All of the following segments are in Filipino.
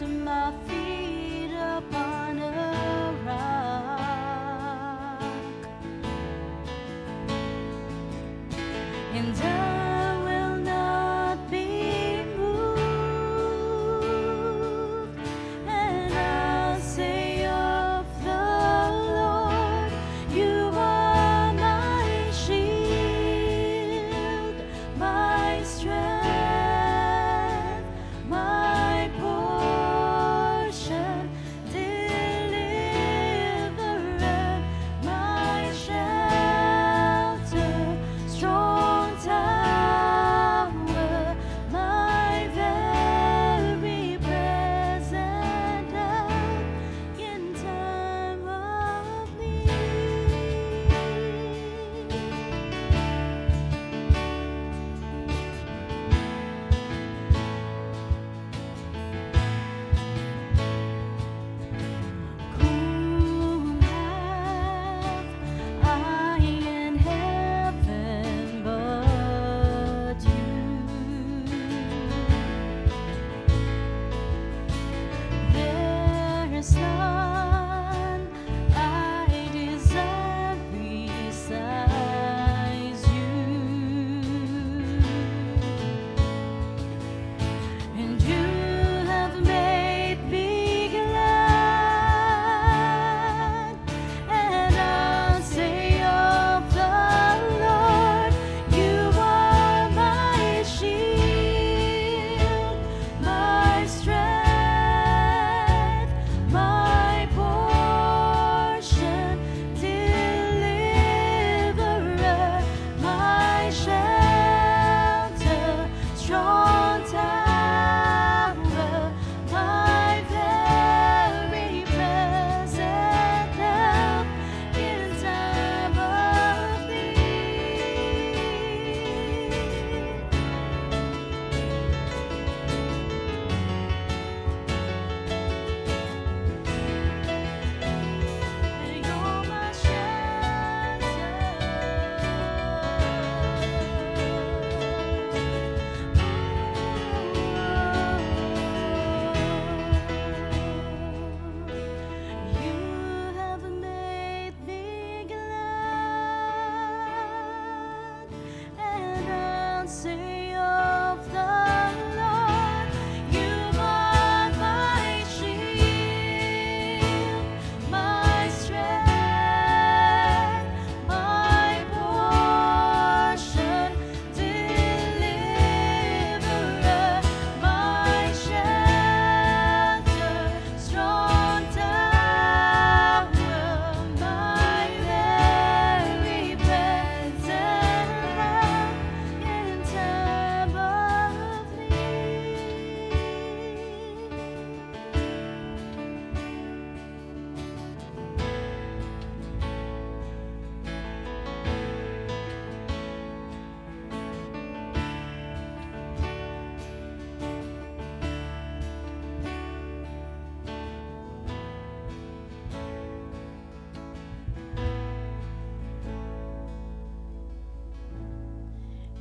my feet upon a rock, and I will not be moved. And I'll say of the Lord, you are my shield, my strength, my portion, deliverer, my shelter, strong tower, my very present help in time of need. Whom have I in heaven but you? There is none I desire besides you. And you have made me glad, and I'll say of the Lord, you are my shield, my strength, my portion, deliverer, my shelter, strong tower, my very present help in time of need. You're my shelter. You have made me glad, and I'll say of the Lord, you are my shield, my strength, my portion, deliverer, my shelter, strong tower, my very present help in time of need.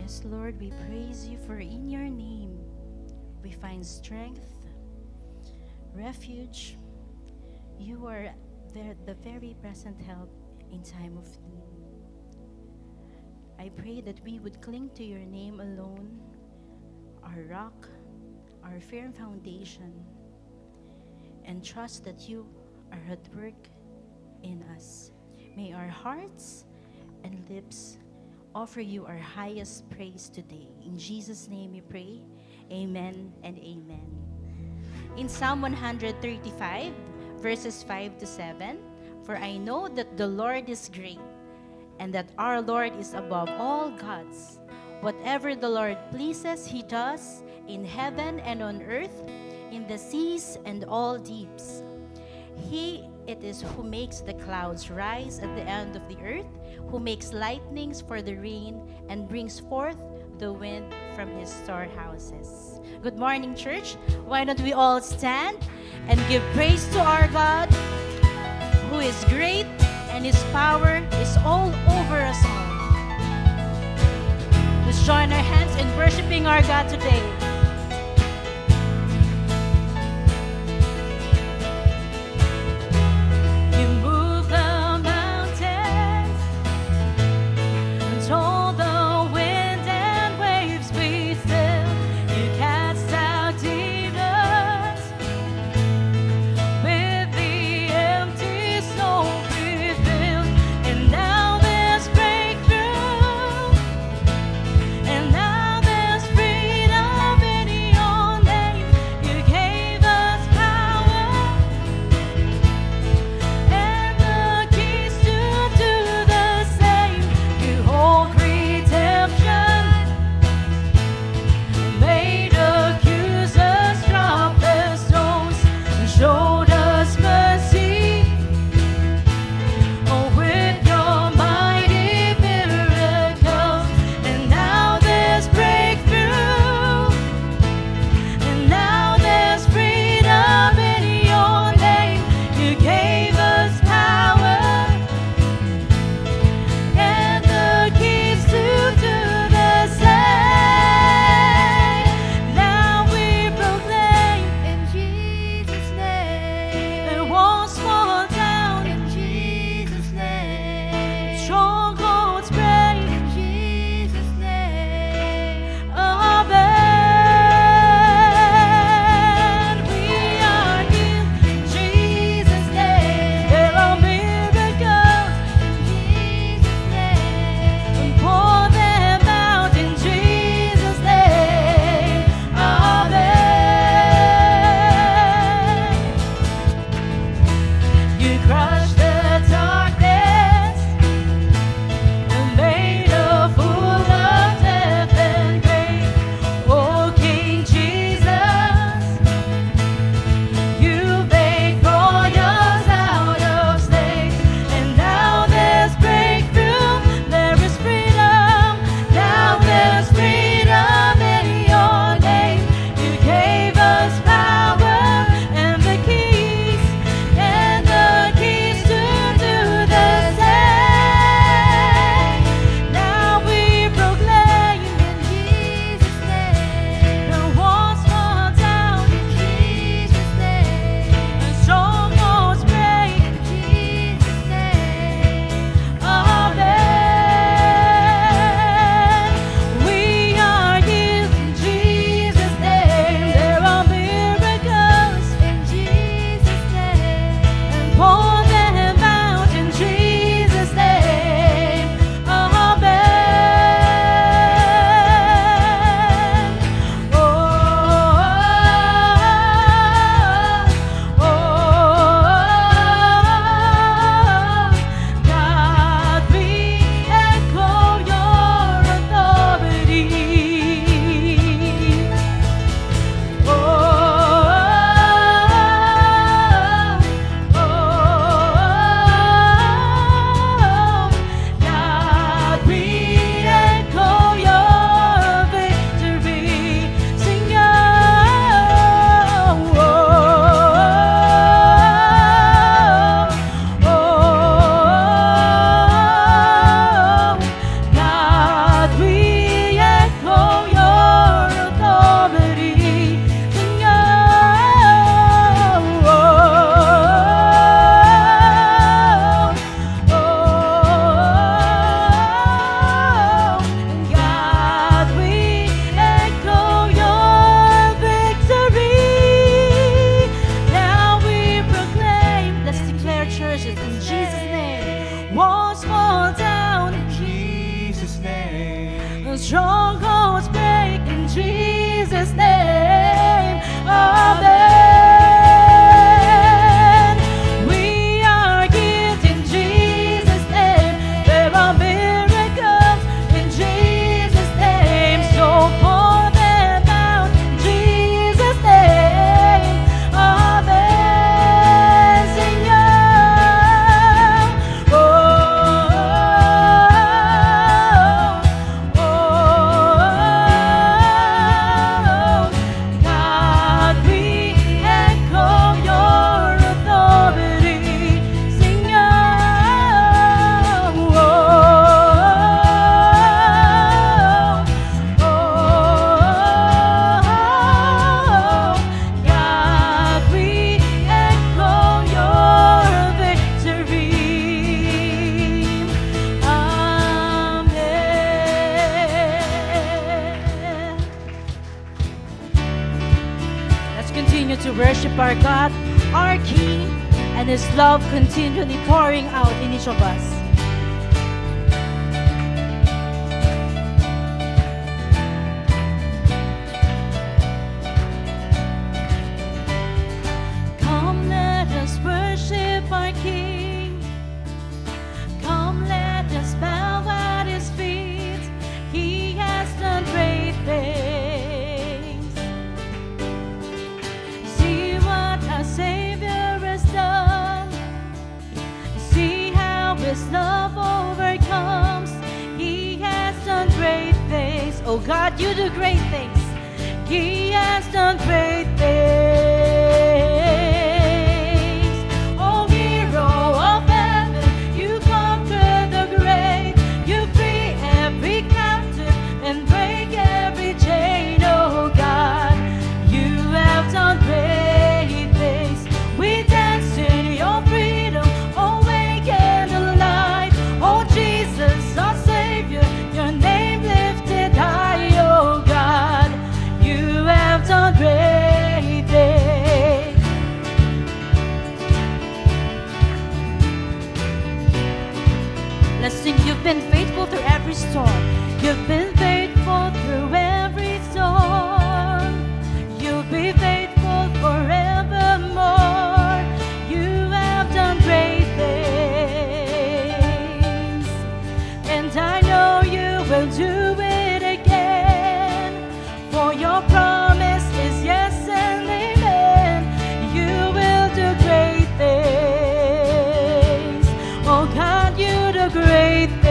Yes, Lord, we praise you, for in your name we find strength, refuge. You are the very present help in time of need. I pray that we would cling to your name alone, our rock, our firm foundation, and trust that you are at work in us. May our hearts and lips offer you our highest praise today. In Jesus' name we pray. Amen and amen. In Psalm 135, verses 5 to 7, for I know that the Lord is great, and that our Lord is above all gods. Whatever the Lord pleases, he does in heaven and on earth, in the seas and all deeps. He it is who makes the clouds rise at the end of the earth, who makes lightnings for the rain, and brings forth the wind from his storehouses. Good morning, church. Why don't we all stand and give praise to our God, who is great, and his power is all over us all. Let's join our hands in worshiping our God today. continue to worship our God, our King, and His love continually pouring out in each of us. Come, let us worship our King. Come, let us bow at His feet. He has done great things. See what our Savior has done. See how His love overcomes. He has done great things. Oh God, you do great things. He has done great things. Oh hero of heaven, you conquer the grave. You free every captive and break every chain. Oh God, you have done great things. We dance in your freedom, awake and alive. Oh Jesus, our Savior, your name lifted high. Oh God, you have done great things. Let's sing. You've been faithful through every storm. You've been faithful through every storm. You'll be faithful forevermore. You have done great things, and I know you will do it again. For your promise is yes and amen. You will do great things. Oh God, you do great things.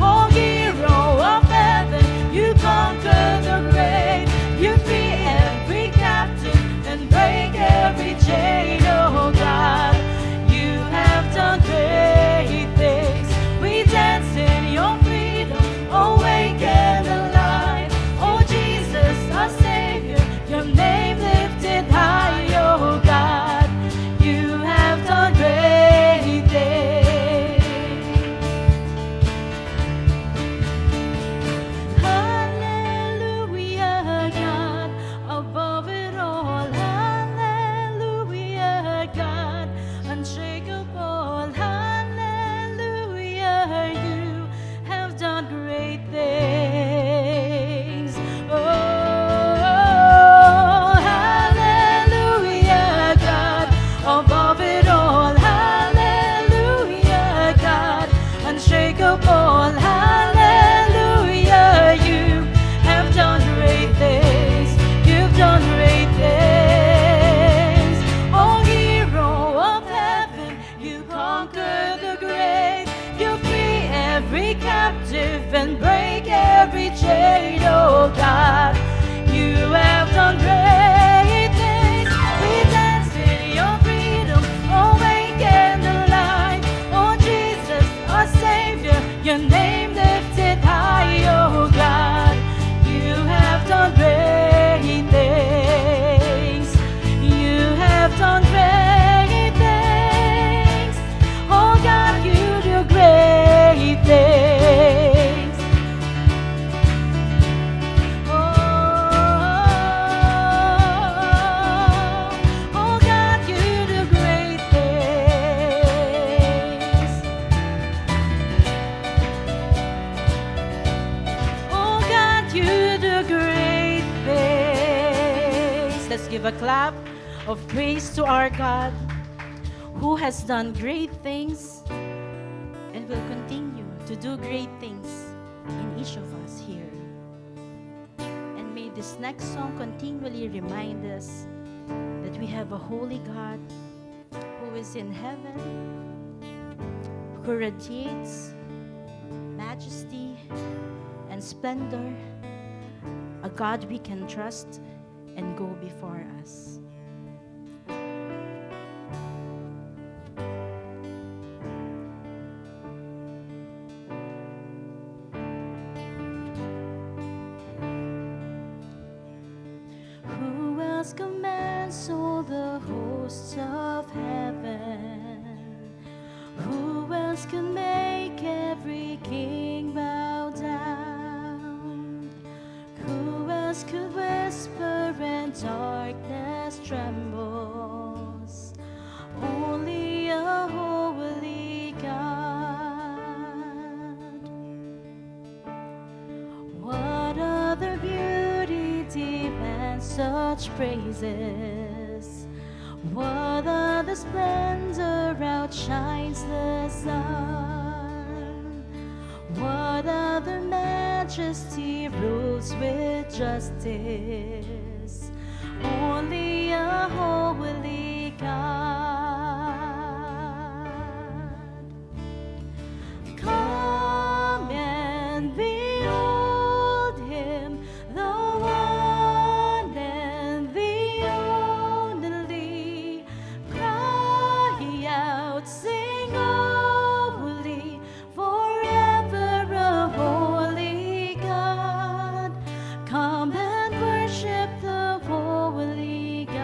Oh hero of heaven, you conquer the grave. You free every captive and break every chain. Oh God, you have done great things. We dance in your freedom, awake and alive. Oh Jesus, our Savior, your name lifted high. Oh God, you have done great things. Hallelujah, God, above it all. Hallelujah, God, unshakable. Hallelujah, you have done great things. Oh, hallelujah, God, above it all. Hallelujah, God, unshakable. Hallelujah, you have done great things. You've done great things. Oh hero of heaven, you conquer the grave. You free every captive and break every chain. Oh God, you have done great things. We dance in your freedom, awake and alive. Oh Jesus, our Savior, your name lifted high. Oh God, you have done great things. You have done great things. Oh God, you do great things. Oh God, you do great things. Oh God, you do great things. Let's give a clap of praise to our God, who has done great things and will continue to do great things in each of us here. And may this next song continually remind us that we have a holy God who is in heaven, who radiates majesty and splendor, a God we can trust and go before us. Who else commands all the hosts of heaven? Who else can make every king bow down? Who else else could whisper and darkness trembles? Only a holy God. What other beauty demands such praises? What other splendor outshines the sun? What other majesty rules with justice? Only a holy God. Come and behold Him, the one and the only. Cry out, sing holy, forever a holy God. Come and worship the holy God.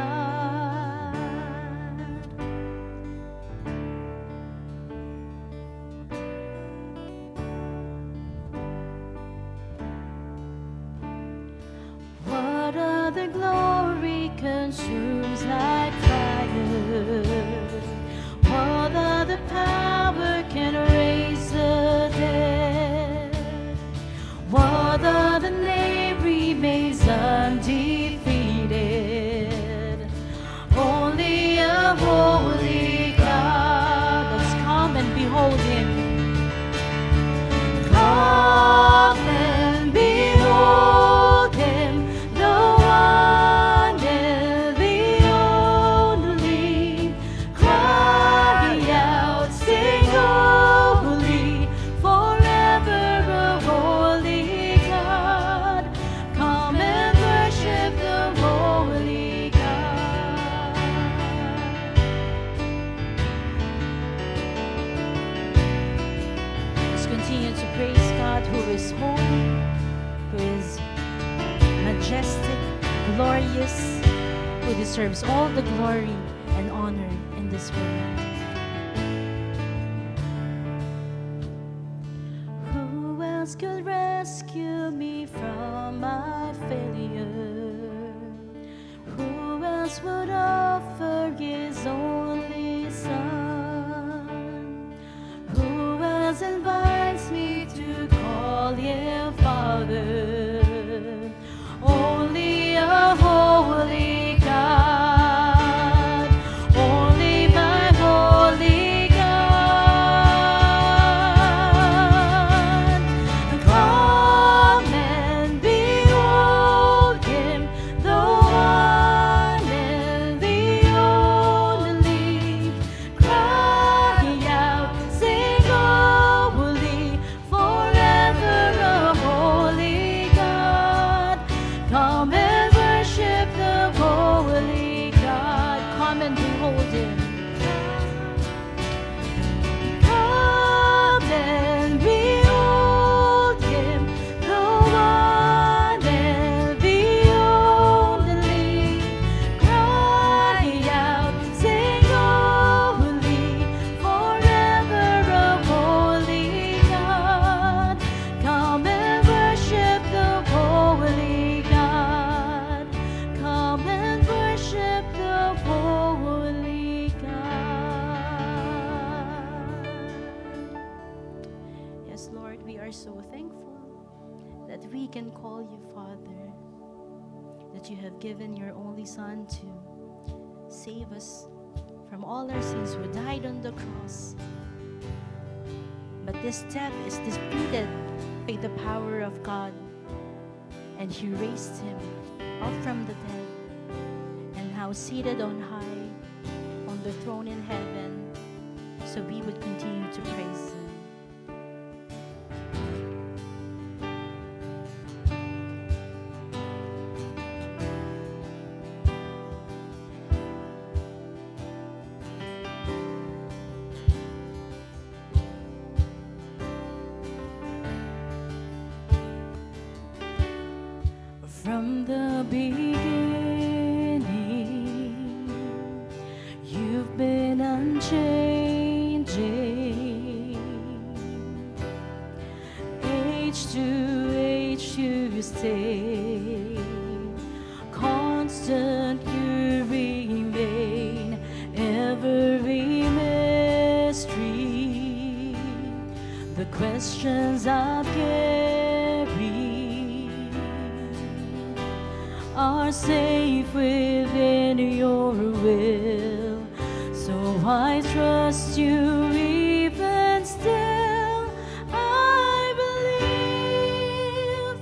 What other glory consumes like fire? What other power can raise the dead? What other name remains undefeated? Only a holy God. Let's come and behold Him. Come and behold Him, the one and the only. Cry out, sing holy, forever a holy God. Come and worship the holy God. Let's continue to praise God, who is holy, who is majestic, glorious, who deserves all the glory and honor in this world. Who else could rescue me from my failure? Who else would offer His only Son? Who else invites me to call Him Father? Only a holy God, only my holy God. Come and behold Him, the one and the only. Cry out, sing holy, forever a holy God. Come and worship the holy God. Come and behold Him. Come and behold Him, the one and the only. Cry out, sing holy, forever a holy God. Come and worship the holy God. Come and worship the holy God. Yes, Lord, we are so thankful that we can call you Father, that you have given your only Son to save us from all our sins, who died on the cross. But this death is disputed by the power of God, and He raised Him up from the dead, and now seated on high on the throne in heaven, so we would continue to praise Him. From the beginning, you've been unchanging. Age to age you stay. questions I've carried are safe within your will, so I trust you even still. I believe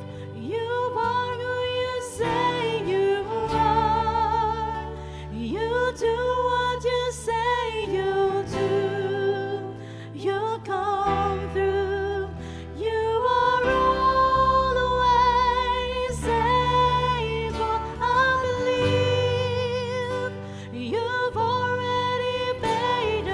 you are who you say you are. You do what you say you'll do. You come through. You are always able. I believe you've already made a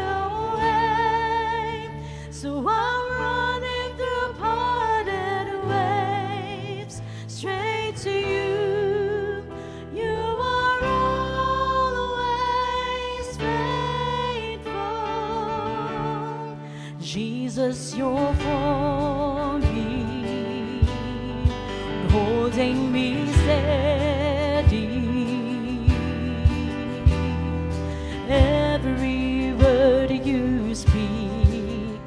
way. So I'm running through parted waves straight to you. You are always faithful. Jesus, you're for me, holding me steady. Every word you speak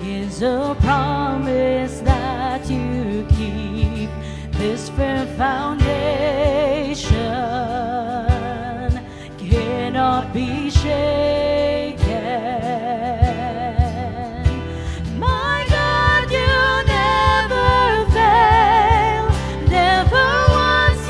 is a promise that you keep. This firm foundation cannot be shaken. My God, you never fail. Never once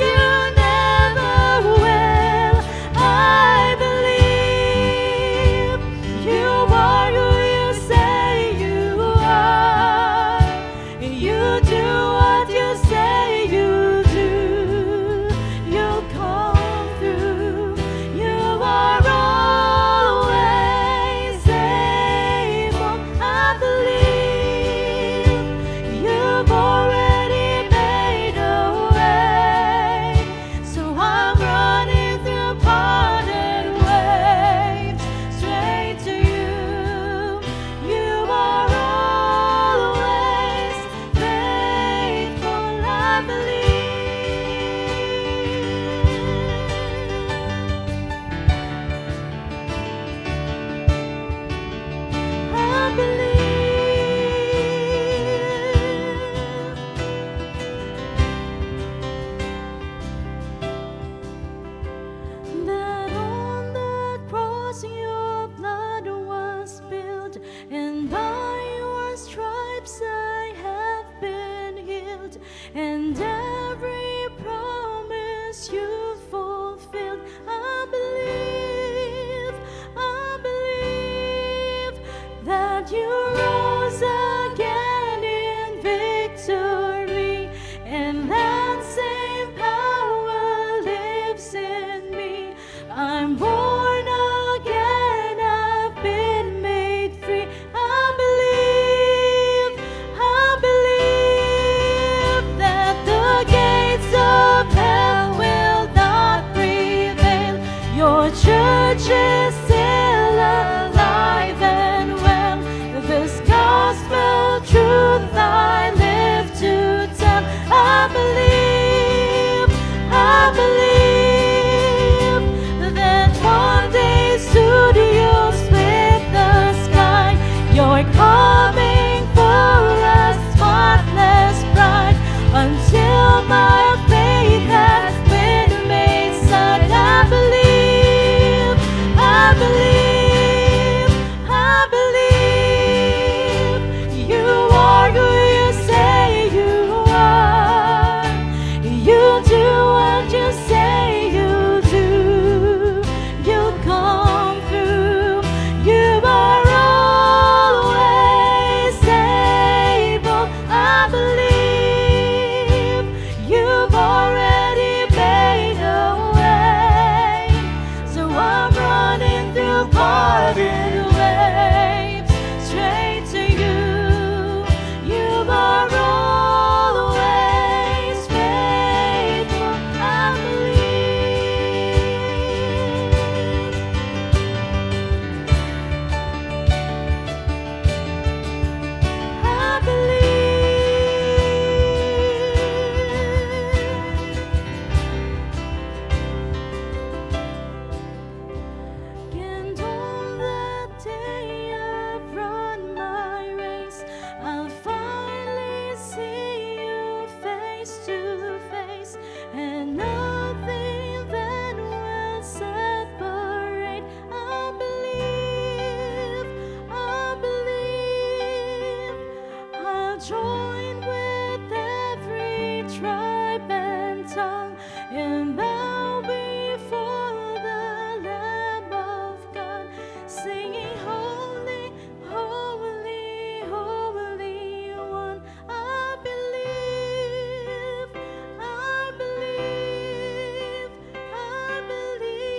and bow before the Lamb of God, singing, Holy, holy, holy one. I believe, I believe, I believe.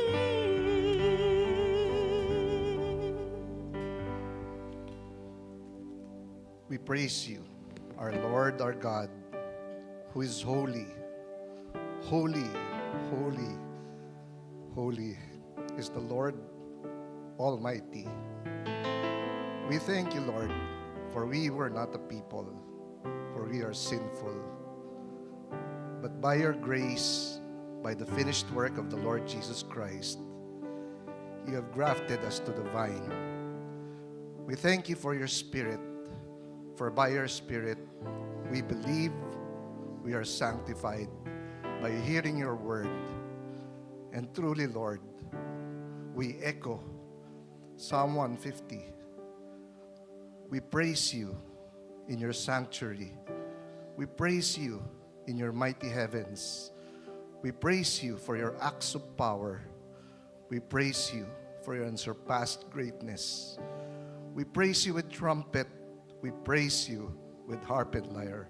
We praise you, our Lord, our God, who is holy. Holy, holy, holy is the Lord Almighty. We thank you, Lord, for we were not a people, for we are sinful. But by your grace, by the finished work of the Lord Jesus Christ, you have grafted us to the vine. We thank you for your Spirit, for by your Spirit we believe, we are sanctified by hearing your word. And truly, Lord, we echo Psalm 150. We praise you in your sanctuary. We praise you in your mighty heavens. We praise you for your acts of power. We praise you for your unsurpassed greatness. We praise you with trumpet. We praise you with harp and lyre.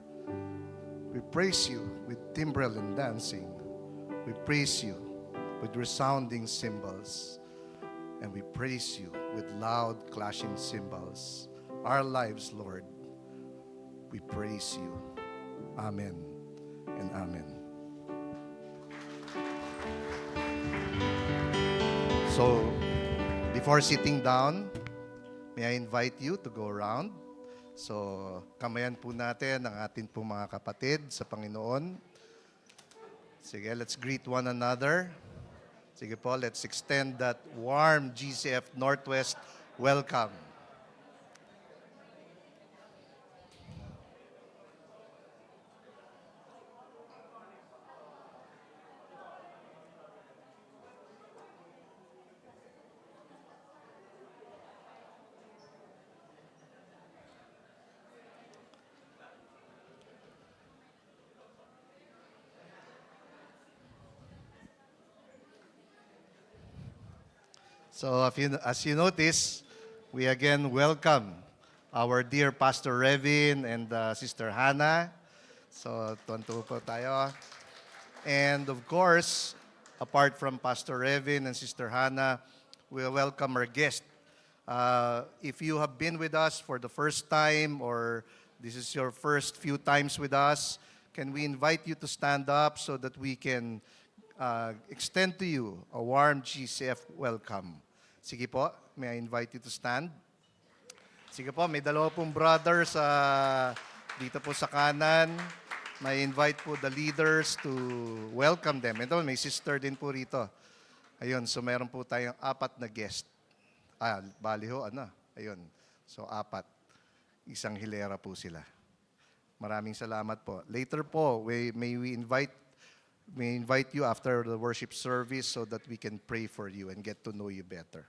We praise you with timbrel and dancing. We praise you with resounding cymbals. And we praise you with loud clashing cymbals. Our lives, Lord, we praise you. Amen and amen. So, before sitting down, may I invite you to go around. So, kamayan po natin ang ating po mga kapatid sa Panginoon. Sige, let's greet one another. Sige po, let's extend that warm GCF Northwest welcome. So as you notice, we again welcome our dear Pastor Revin and Sister Hannah. So tuwan-tuwa po tayo. And of course, apart from Pastor Revin and Sister Hannah, we welcome our guest. If you have been with us for the first time or this is your first few times with us, can we invite you to stand up so that we can extend to you a warm GCF welcome. Sige po, may I invite you to stand? Sige po, may dalawa pong brothers dito po sa kanan. May invite po the leaders to welcome them. Ito, may sister din po rito. Ayun, so meron po tayong 4 na guest. Bali ho, ayun. So 4. Isang hilera po sila. Maraming salamat po. Later po, may we invite you after the worship service so that we can pray for you and get to know you better.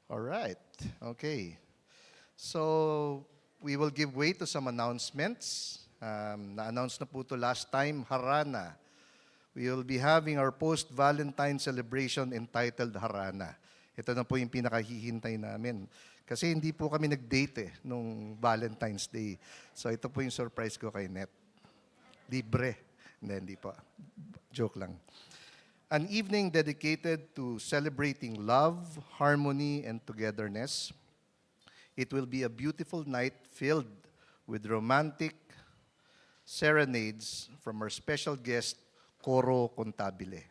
All right. Okay. So, we will give way to some announcements. Na-announce na po to last time, Harana. We will be having our post-Valentine celebration entitled Harana. Ito na po yung pinakahihintay namin. Kasi hindi po kami nag-date nung Valentine's Day. So, ito po yung surprise ko kay Net. Libre. Hindi po. Joke lang. An evening dedicated to celebrating love, harmony, and togetherness. It will be a beautiful night filled with romantic serenades from our special guest, Coro Contabile.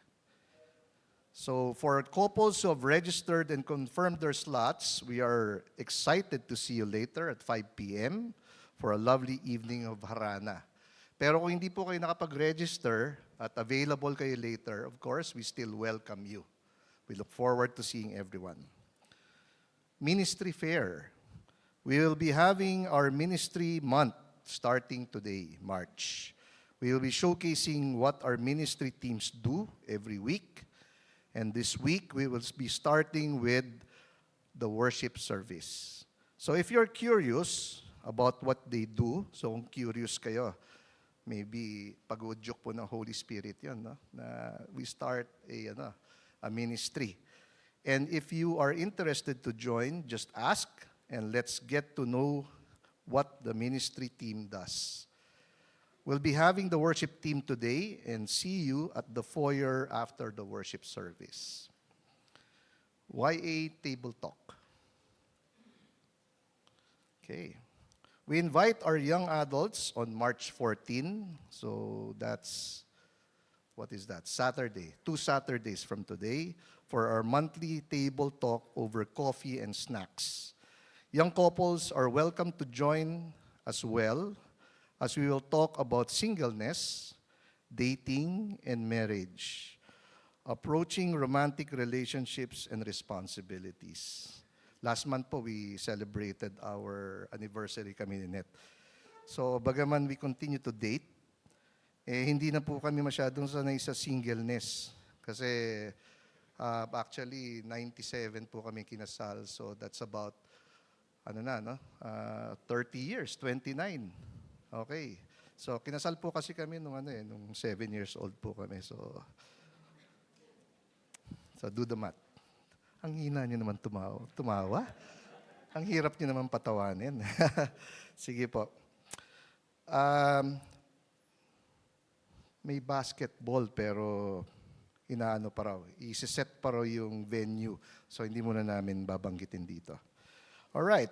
So for couples who have registered and confirmed their slots, we are excited to see you later at 5 p.m. for a lovely evening of Harana. Pero kung hindi po kayo nakapag-register at available kayo later, of course, we still welcome you. We look forward to seeing everyone. Ministry Fair. We will be having our ministry month starting today, March. We will be showcasing what our ministry teams do every week. And this week, we will be starting with the worship service. So if you're curious about what they do, so kung curious kayo, maybe pag-uudyok po ng Holy Spirit yun, no? Na we start a ministry. And if you are interested to join, just ask and let's get to know what the ministry team does. We'll be having the worship team today and see you at the foyer after the worship service. Why a table talk? Okay. We invite our young adults on March 14. So that's, what is that? Saturday. 2 Saturdays from today for our monthly table talk over coffee and snacks. Young couples are welcome to join as well, as we will talk about singleness, dating, and marriage, approaching romantic relationships and responsibilities. Last month po, we celebrated our anniversary kami ni Net. So, bagaman we continue to date, hindi na po kami masyadong sanay sa singleness. Kasi, actually, 97 po kami kinasal. So, that's about, 30 years, 29. Okay. So, kinasal po kasi kami nung 7 years old po kami. So do the math. Ang hina niyo naman tumawa. Ang hirap niyo naman patawanin. Sige po. May basketball pero inaano pa raw. I-set pa raw yung venue. So hindi muna namin babanggitin dito. Alright.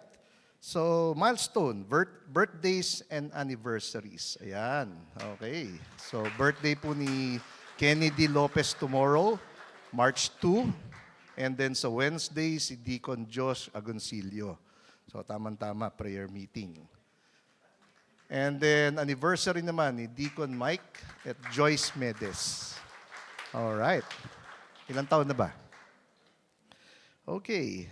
So, milestone, birthdays and anniversaries. Ayan. Okay. So, birthday po ni Kennedy Lopez tomorrow, March 2. And then sa Wednesday, si Deacon Josh Agoncillo. So, tamang-tama, prayer meeting. And then, anniversary naman ni Deacon Mike at Joyce Medes. Alright. Ilang taon na ba? Okay.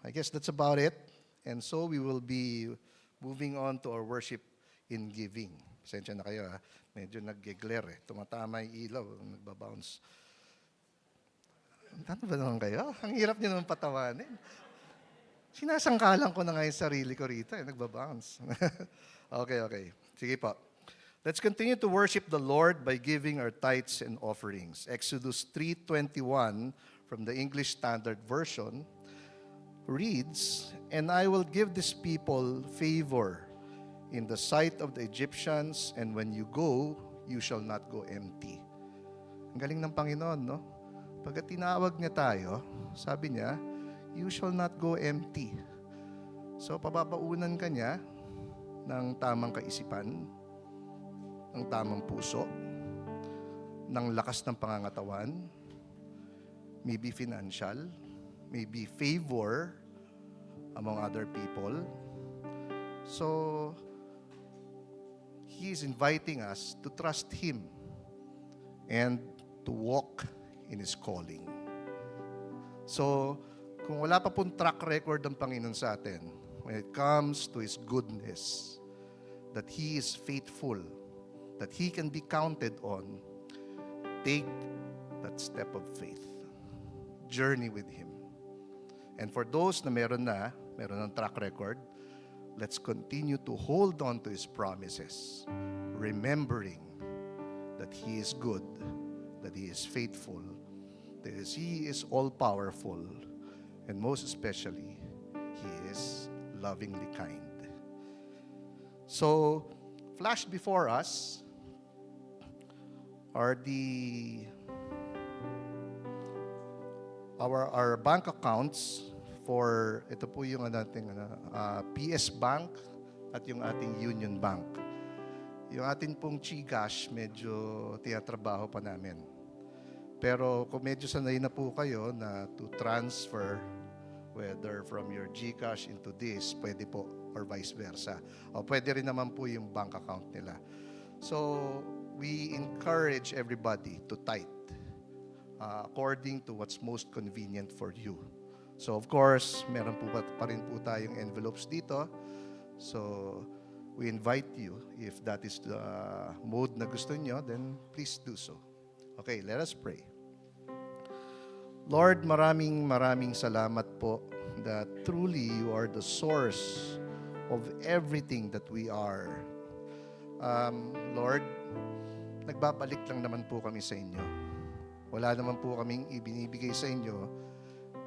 I guess that's about it. And so, we will be moving on to our worship in giving. Pasensya na kayo, ha? Medyo nag-glare, eh. Tumatama yung ilaw, nagbabounce. Ano ba naman kayo? Ang hirap niyo naman patawanin. Sinasangkalan ko na nga yung sarili ko rito, eh. Nagbabounce. Okay. Sige po. Let's continue to worship the Lord by giving our tithes and offerings. Exodus 3:21 from the English Standard Version reads, "And I will give this people favor in the sight of the Egyptians, and when you go, you shall not go empty." Ang galing ng Panginoon, no? Pagka tinawag niya tayo, sabi niya, you shall not go empty. So, pababaunan ka niya ng tamang kaisipan, ng tamang puso, ng lakas ng pangangatawan, maybe financial, maybe favor among other people. So, He is inviting us to trust Him and to walk in His calling. So, kung wala pa pong track record ng Panginoon sa atin, when it comes to His goodness, that He is faithful, that He can be counted on, take that step of faith. Journey with Him. And for those na meron ng track record, let's continue to hold on to His promises, remembering that He is good, that He is faithful, that He is all-powerful, and most especially, He is lovingly kind. So, flash before us are our bank accounts for, ito po yung ating PS Bank at yung ating Union Bank. Yung ating pong GCash, medyo tinatrabaho pa namin. Pero kung medyo sanay na po kayo na to transfer, whether from your GCash into this, pwede po, or vice versa. O pwede rin naman po yung bank account nila. So, we encourage everybody to tithe according to what's most convenient for you. So, of course, meron po pa rin po tayong envelopes dito. So, we invite you, if that is the mode na gusto nyo, then please do so. Okay, let us pray. Lord, maraming salamat po that truly you are the source of everything that we are. Lord, nagbabalik lang naman po kami sa inyo. Wala naman po kaming ibinibigay sa inyo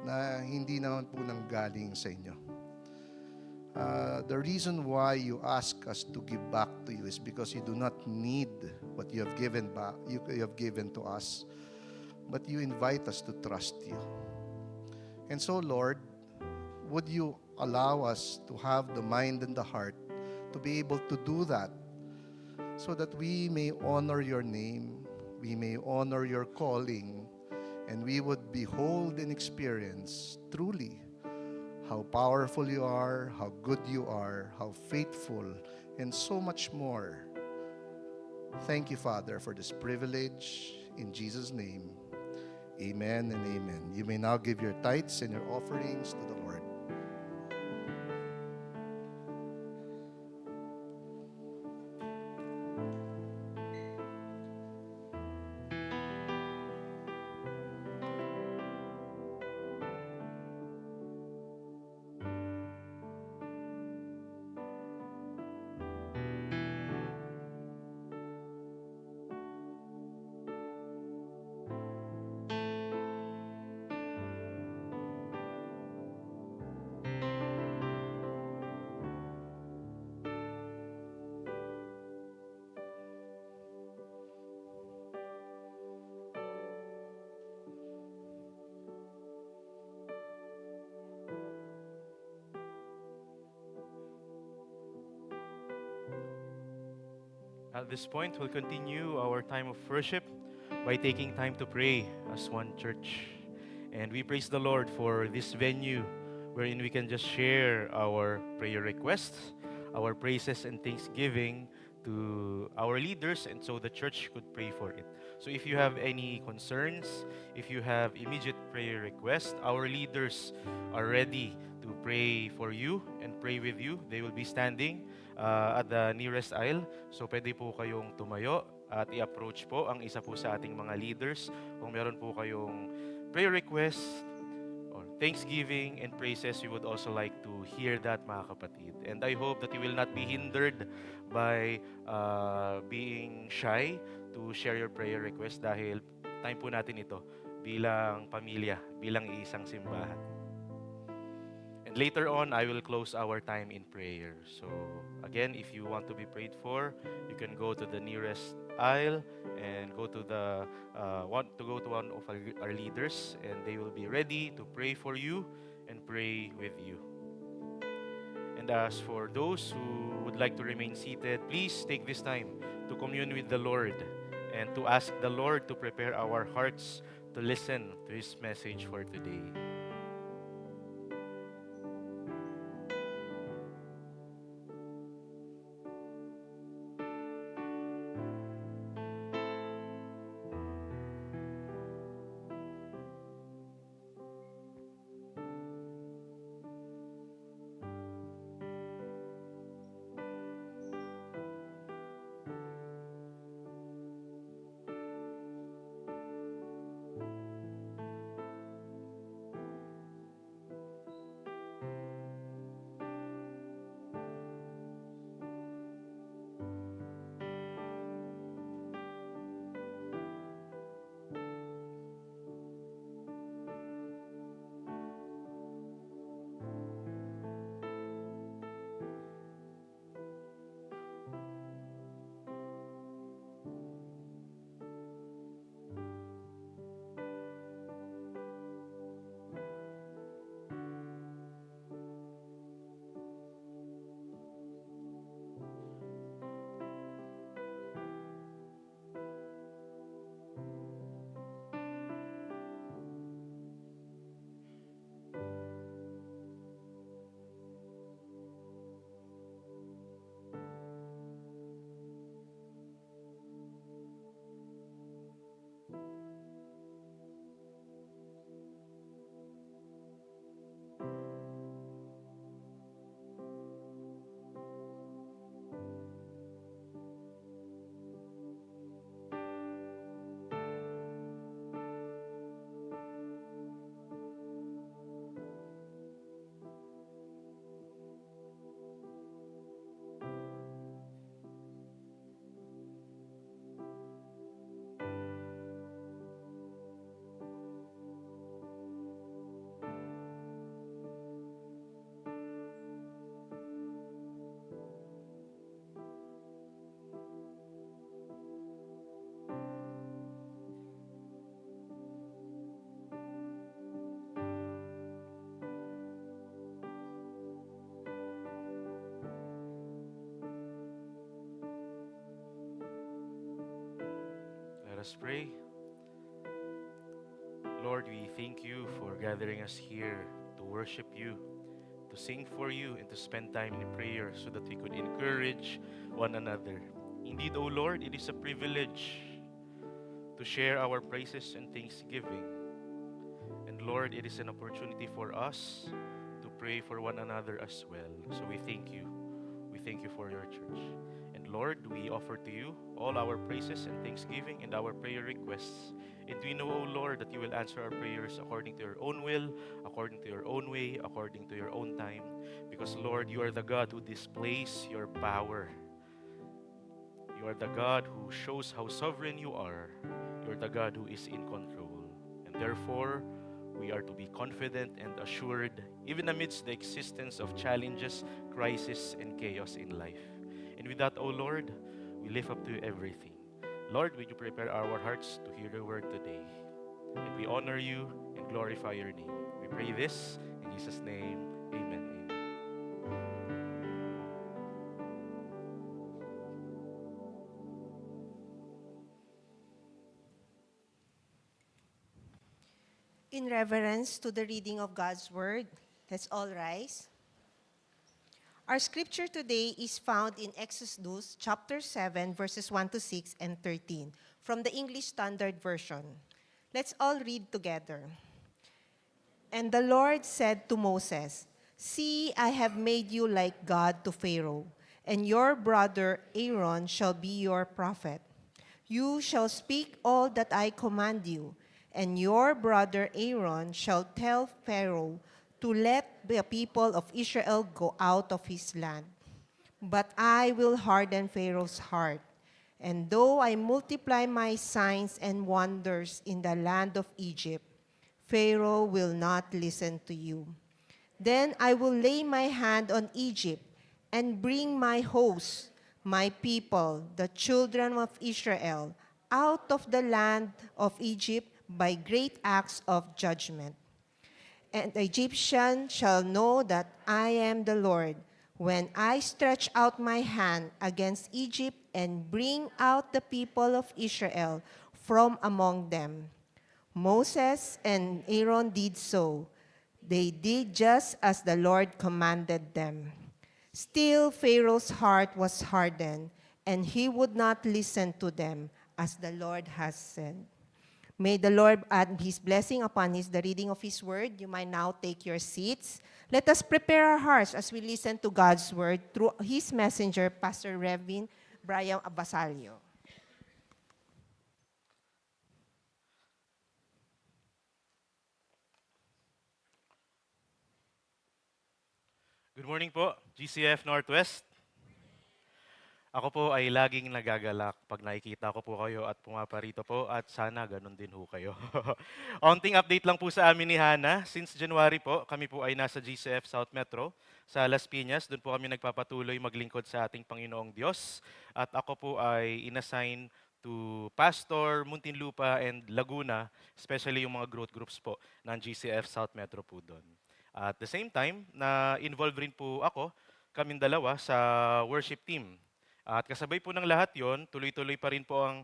na hindi naman po nanggaling sa inyo. The reason why you ask us to give back to you is because you do not need what you have given back, you have given to us, but you invite us to trust you. And so, Lord, would you allow us to have the mind and the heart to be able to do that, so that we may honor your name, we may honor your calling, and we would behold and experience truly how powerful you are, how good you are, how faithful, and so much more. Thank you, Father, for this privilege. In Jesus' name, amen and amen. You may now give your tithes and your offerings to the Lord. At this point, we'll continue our time of worship by taking time to pray as one church. And we praise the Lord for this venue wherein we can just share our prayer requests, our praises and thanksgiving to our leaders, and so the church could pray for it. So if you have any concerns, if you have immediate prayer requests, our leaders are ready to pray for you and pray with you. They will be standing at the nearest aisle. So pwede po kayong tumayo at i-approach po ang isa po sa ating mga leaders kung meron po kayong prayer requests or thanksgiving and praises. We would also like to hear that, mga kapatid. And I hope that you will not be hindered by being shy to share your prayer request dahil time po natin ito bilang pamilya, bilang isang simbahan. And later on, I will close our time in prayer. So again, if you want to be prayed for, you can go to the nearest aisle and go to one of our leaders, and they will be ready to pray for you and pray with you. And as for those who would like to remain seated, please take this time to commune with the Lord and to ask the Lord to prepare our hearts to listen to His message for today. us pray. Lord, we thank you for gathering us here to worship you, to sing for you, and to spend time in prayer so that we could encourage one another. Indeed, O Lord, it is a privilege to share our praises and thanksgiving. And Lord, it is an opportunity for us to pray for one another as well. So we thank you. We thank you for your church. And Lord, we offer to you all our praises and thanksgiving and our prayer requests. And we know, O Lord, that you will answer our prayers according to your own will, according to your own way, according to your own time. Because, Lord, you are the God who displays your power. You are the God who shows how sovereign you are. You are the God who is in control. And therefore, we are to be confident and assured, even amidst the existence of challenges, crisis, and chaos in life. And with that, O Lord, we lift up to you everything. Lord, would you prepare our hearts to hear the word today? And we honor you and glorify your name. We pray this in Jesus' name. Amen. Amen. In reverence to the reading of God's Word, let's all rise. Our scripture today is found in Exodus chapter 7, verses 1 to 6 and 13, from the English Standard Version. Let's all read together. And the Lord said to Moses, "See, I have made you like God to Pharaoh, and your brother Aaron shall be your prophet. You shall speak all that I command you, and your brother Aaron shall tell Pharaoh to let the people of Israel go out of his land. But I will harden Pharaoh's heart, and though I multiply my signs and wonders in the land of Egypt, Pharaoh will not listen to you. Then I will lay my hand on Egypt and bring my hosts, my people, the children of Israel, out of the land of Egypt by great acts of judgment. And the Egyptian shall know that I am the Lord, when I stretch out my hand against Egypt and bring out the people of Israel from among them." Moses and Aaron did so. They did just as the Lord commanded them. Still, Pharaoh's heart was hardened, and he would not listen to them, as the Lord has said. May the Lord add his blessing upon the reading of his word. You might now take your seats. Let us prepare our hearts as we listen to God's word through his messenger, Pastor Reverend Brian Abasalio. Good morning po, GCF Northwest. Ako po ay laging nagagalak pag nakikita ko po kayo at pumaparito po at sana ganun din ho kayo. Onting update lang po sa amin ni Hana. Since January po, kami po ay nasa GCF South Metro sa Las Piñas. Doon po kami nagpapatuloy maglingkod sa ating Panginoong Diyos. At ako po ay inassign to Pastor, Muntinlupa, and Laguna, especially yung mga growth groups po ng GCF South Metro po doon. At the same time, na-involve rin po ako, kaming dalawa, sa worship team. At kasabay po ng lahat yon, tuloy-tuloy pa rin po ang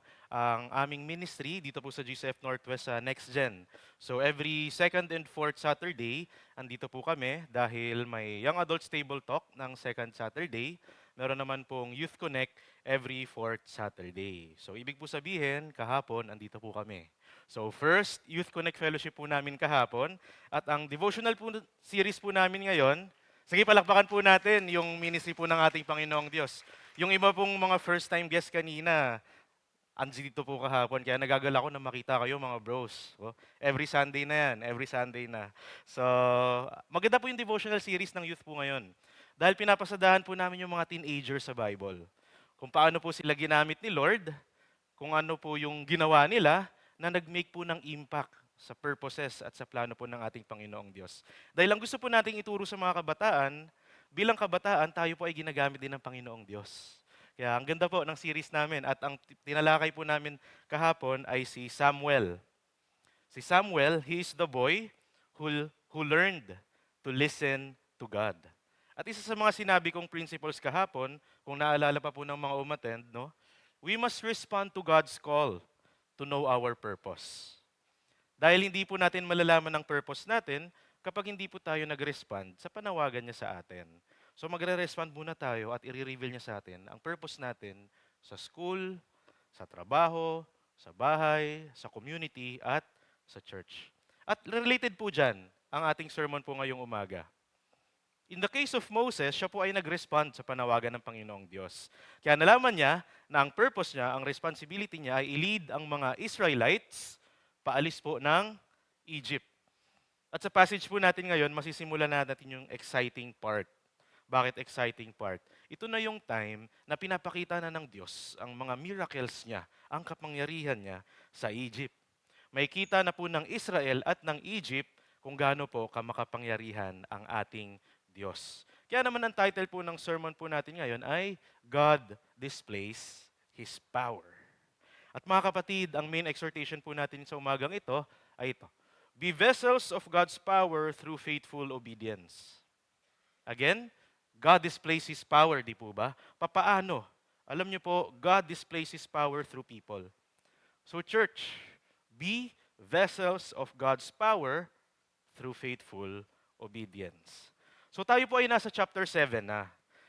aming ministry dito po sa GCF Northwest sa Next Gen. So every second and fourth Saturday, andito po kami dahil may Young Adults Table Talk ng second Saturday. Meron naman pong Youth Connect every fourth Saturday. So ibig po sabihin, kahapon, andito po kami. So first, Youth Connect Fellowship po namin kahapon. At ang devotional po series po namin ngayon, sige palakpakan po natin yung ministry po ng ating Panginoong Diyos. Yung iba pong mga first-time guest kanina, andito po kahapon. Kaya nagagala ko na makita kayo mga bros. Every Sunday na yan. Every Sunday na. So, maganda po yung devotional series ng youth po ngayon. Dahil pinapasadahan po namin yung mga teenagers sa Bible. Kung paano po sila ginamit ni Lord, kung ano po yung ginawa nila na nag-make po ng impact sa purposes at sa plano po ng ating Panginoong Diyos. Dahil ang gusto po nating ituro sa mga kabataan, bilang kabataan, tayo po ay ginagamit din ng Panginoong Diyos. Kaya ang ganda po ng series namin at ang tinalakay po namin kahapon ay si Samuel. Si Samuel, he is the boy who learned to listen to God. At isa sa mga sinabi kong principles kahapon, kung naalala pa po ng mga umattend, no? We must respond to God's call to know our purpose. Dahil hindi po natin malalaman ang purpose natin kapag hindi po tayo nag-respond sa panawagan niya sa atin. So magre-respond muna tayo at i-reveal niya sa atin ang purpose natin sa school, sa trabaho, sa bahay, sa community, at sa church. At related po dyan ang ating sermon po ngayong umaga. In the case of Moses, siya po ay nag-respond sa panawagan ng Panginoong Diyos. Kaya nalaman niya na ang purpose niya, ang responsibility niya ay i-lead ang mga Israelites paalis po ng Egypt. At sa passage po natin ngayon, masisimulan natin yung exciting part. Bakit exciting part? Ito na yung time na pinapakita na ng Diyos ang mga miracles niya, ang kapangyarihan niya sa Egypt. May kita na po ng Israel at ng Egypt kung gaano po kamakapangyarihan ang ating Diyos. Kaya naman ang title po ng sermon po natin ngayon ay God Displays His Power. At mga kapatid, ang main exhortation po natin sa umagang ito ay ito. Be vessels of God's power through faithful obedience. Again, God displays His power, di po ba? Papaano? Alam niyo po, God displays His power through people. So church, be vessels of God's power through faithful obedience. So tayo po ay nasa chapter 7 na.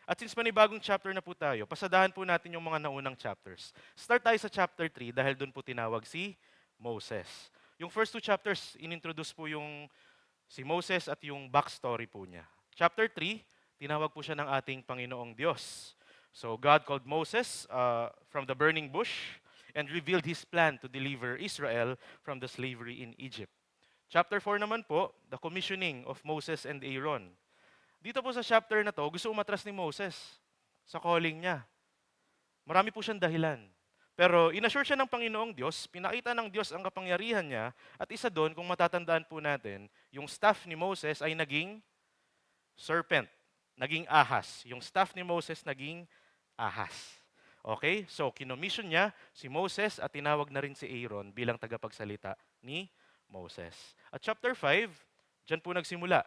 At since panibagong chapter na po tayo, pasadahan po natin yung mga naunang chapters. Start tayo sa chapter 3 dahil doon po tinawag si Moses. Yung first 2 chapters, inintroduce po yung si Moses at yung backstory po niya. Chapter 3, tinawag po siya ng ating Panginoong Diyos. So God called Moses from the burning bush and revealed His plan to deliver Israel from the slavery in Egypt. Chapter 4 naman po, the commissioning of Moses and Aaron. Dito po sa chapter na to, gusto umatras ni Moses sa calling niya. Marami po siyang dahilan. Pero inassure siya ng Panginoong Diyos, pinakita ng Diyos ang kapangyarihan niya, at isa doon, kung matatandaan po natin, yung staff ni Moses ay naging serpent, naging ahas. Yung staff ni Moses naging ahas. Okay? So, kinomission niya si Moses at tinawag na rin si Aaron bilang tagapagsalita ni Moses. At chapter 5, dyan po nagsimula.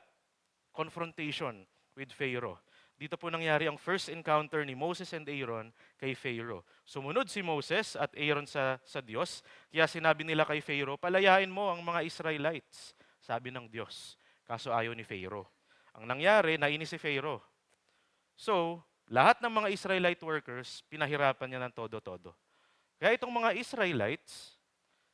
Confrontation with Pharaoh. Dito po nangyari ang first encounter ni Moses and Aaron kay Pharaoh. Sumunod si Moses at Aaron sa Diyos, kaya sinabi nila kay Pharaoh, palayain mo ang mga Israelites, sabi ng Diyos. Kaso ayaw ni Pharaoh. Ang nangyari, nainis si Pharaoh. So, lahat ng mga Israelite workers, pinahirapan niya ng todo-todo. Kaya itong mga Israelites,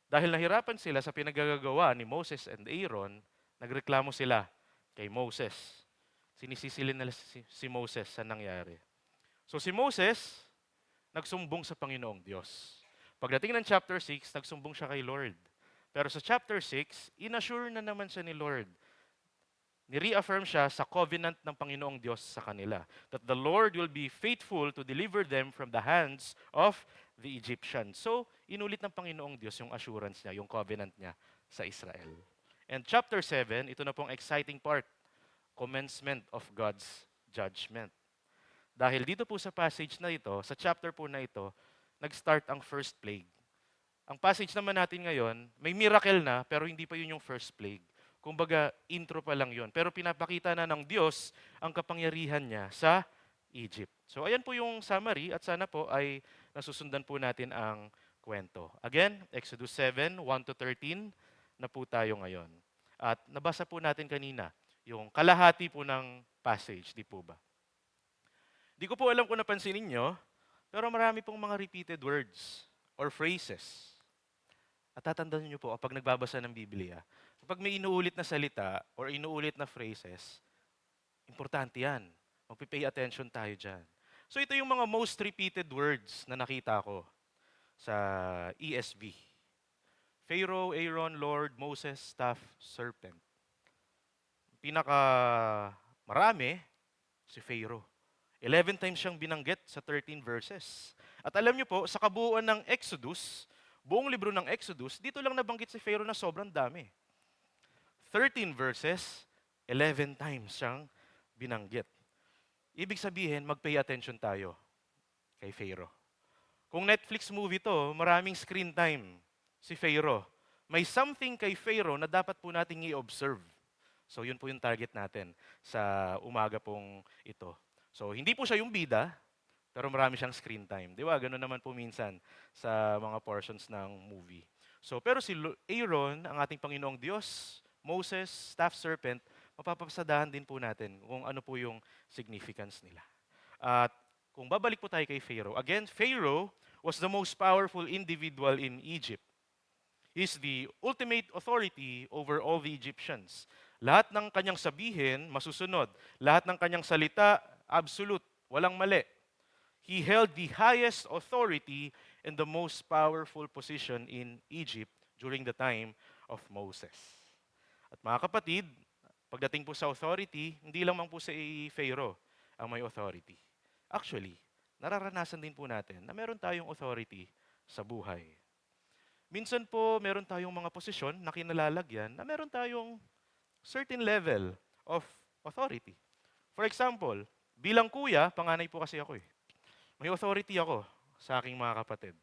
dahil nahirapan sila sa pinagagagawa ni Moses and Aaron, nagreklamo sila kay Moses. Sinisisilin nila si Moses sa nangyari. So si Moses, nagsumbong sa Panginoong Diyos. Pagdating ng chapter 6, nagsumbong siya kay Lord. Pero sa chapter 6, inassure na naman siya ni Lord. Ni-reaffirm siya sa covenant ng Panginoong Diyos sa kanila. That the Lord will be faithful to deliver them from the hands of the Egyptians. So, inulit ng Panginoong Diyos yung assurance niya, yung covenant niya sa Israel. And chapter 7, ito na pong exciting part, commencement of God's judgment. Dahil dito po sa passage na ito, sa chapter po na ito, nag-start ang first plague. Ang passage naman natin ngayon, may miracle na, pero hindi pa yun yung first plague. Kumbaga, intro pa lang yun. Pero pinapakita na ng Diyos ang kapangyarihan niya sa Egypt. So ayan po yung summary at sana po ay nasusundan po natin ang kwento. Again, Exodus 7, 1-13 na po tayo ngayon. At nabasa po natin kanina yung kalahati po ng passage, di po ba? Di ko po alam kung napansin ninyo, pero marami pong mga repeated words or phrases. At tatandaan niyo po, kapag nagbabasa ng Biblia, kapag may inuulit na salita or inuulit na phrases, importante yan. Magpipay attention tayo dyan. So ito yung mga most repeated words na nakita ko sa ESV. Pharaoh, Aaron, Lord, Moses, staff, serpent. Pinaka marami, si Pharaoh. 11 times siyang binanggit sa 13 verses. At alam niyo po, sa kabuuan ng Exodus, buong libro ng Exodus, dito lang nabanggit si Pharaoh na sobrang dami. 13 verses, 11 times siyang binanggit. Ibig sabihin, mag-pay attention tayo kay Pharaoh. Kung Netflix movie to, maraming screen time si Pharaoh. May something kay Pharaoh na dapat po nating i-observe. So yun po yung target natin sa umaga pong ito. So hindi po siya yung bida, pero marami siyang screen time. Di ba? Ganun naman po minsan sa mga portions ng movie. So, pero si Aaron, ang ating Panginoong Diyos, Moses, staff serpent, mapapasadahan din po natin kung ano po yung significance nila. At kung babalik po tayo kay Pharaoh, again, Pharaoh was the most powerful individual in Egypt. He's the ultimate authority over all the Egyptians. Lahat ng kanyang sabihin, masusunod. Lahat ng kanyang salita, absolute, walang mali. He held the highest authority and the most powerful position in Egypt during the time of Moses. At mga kapatid, pagdating po sa authority, hindi lang po si Pharaoh ang may authority. Actually, nararanasan din po natin na meron tayong authority sa buhay. Minsan po, meron tayong mga posisyon na kinalalagyan na meron tayong certain level of authority. For example, bilang kuya, panganay po kasi ako eh. May authority ako sa aking mga kapatid.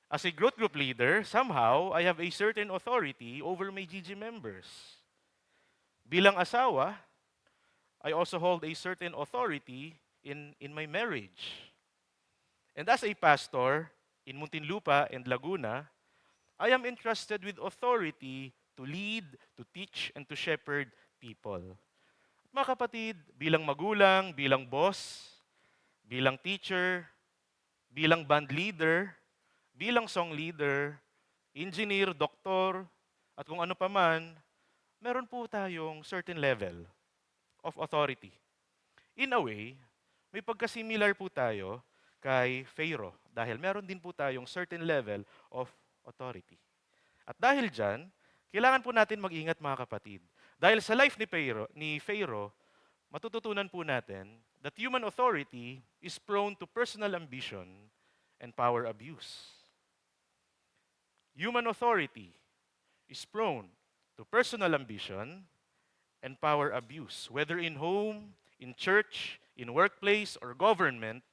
As a growth group leader, somehow, I have a certain authority over my GG members. Bilang asawa, I also hold a certain authority in my marriage. And as a pastor in Muntinlupa and Laguna, I am entrusted with authority to lead, to teach, and to shepherd people. Mga kapatid, bilang magulang, bilang boss, bilang teacher, bilang band leader, bilang song leader, engineer, doktor, at kung ano pa man, meron po tayong certain level of authority. In a way, may pagkasimilar po tayo kay Pharaoh dahil meron din po tayong certain level of authority. At dahil dyan, kailangan po natin mag-ingat mga kapatid. Dahil sa life ni Pharaoh, matututunan po natin that human authority is prone to personal ambition and power abuse. Human authority is prone to personal ambition and power abuse. Whether in home, in church, in workplace, or government,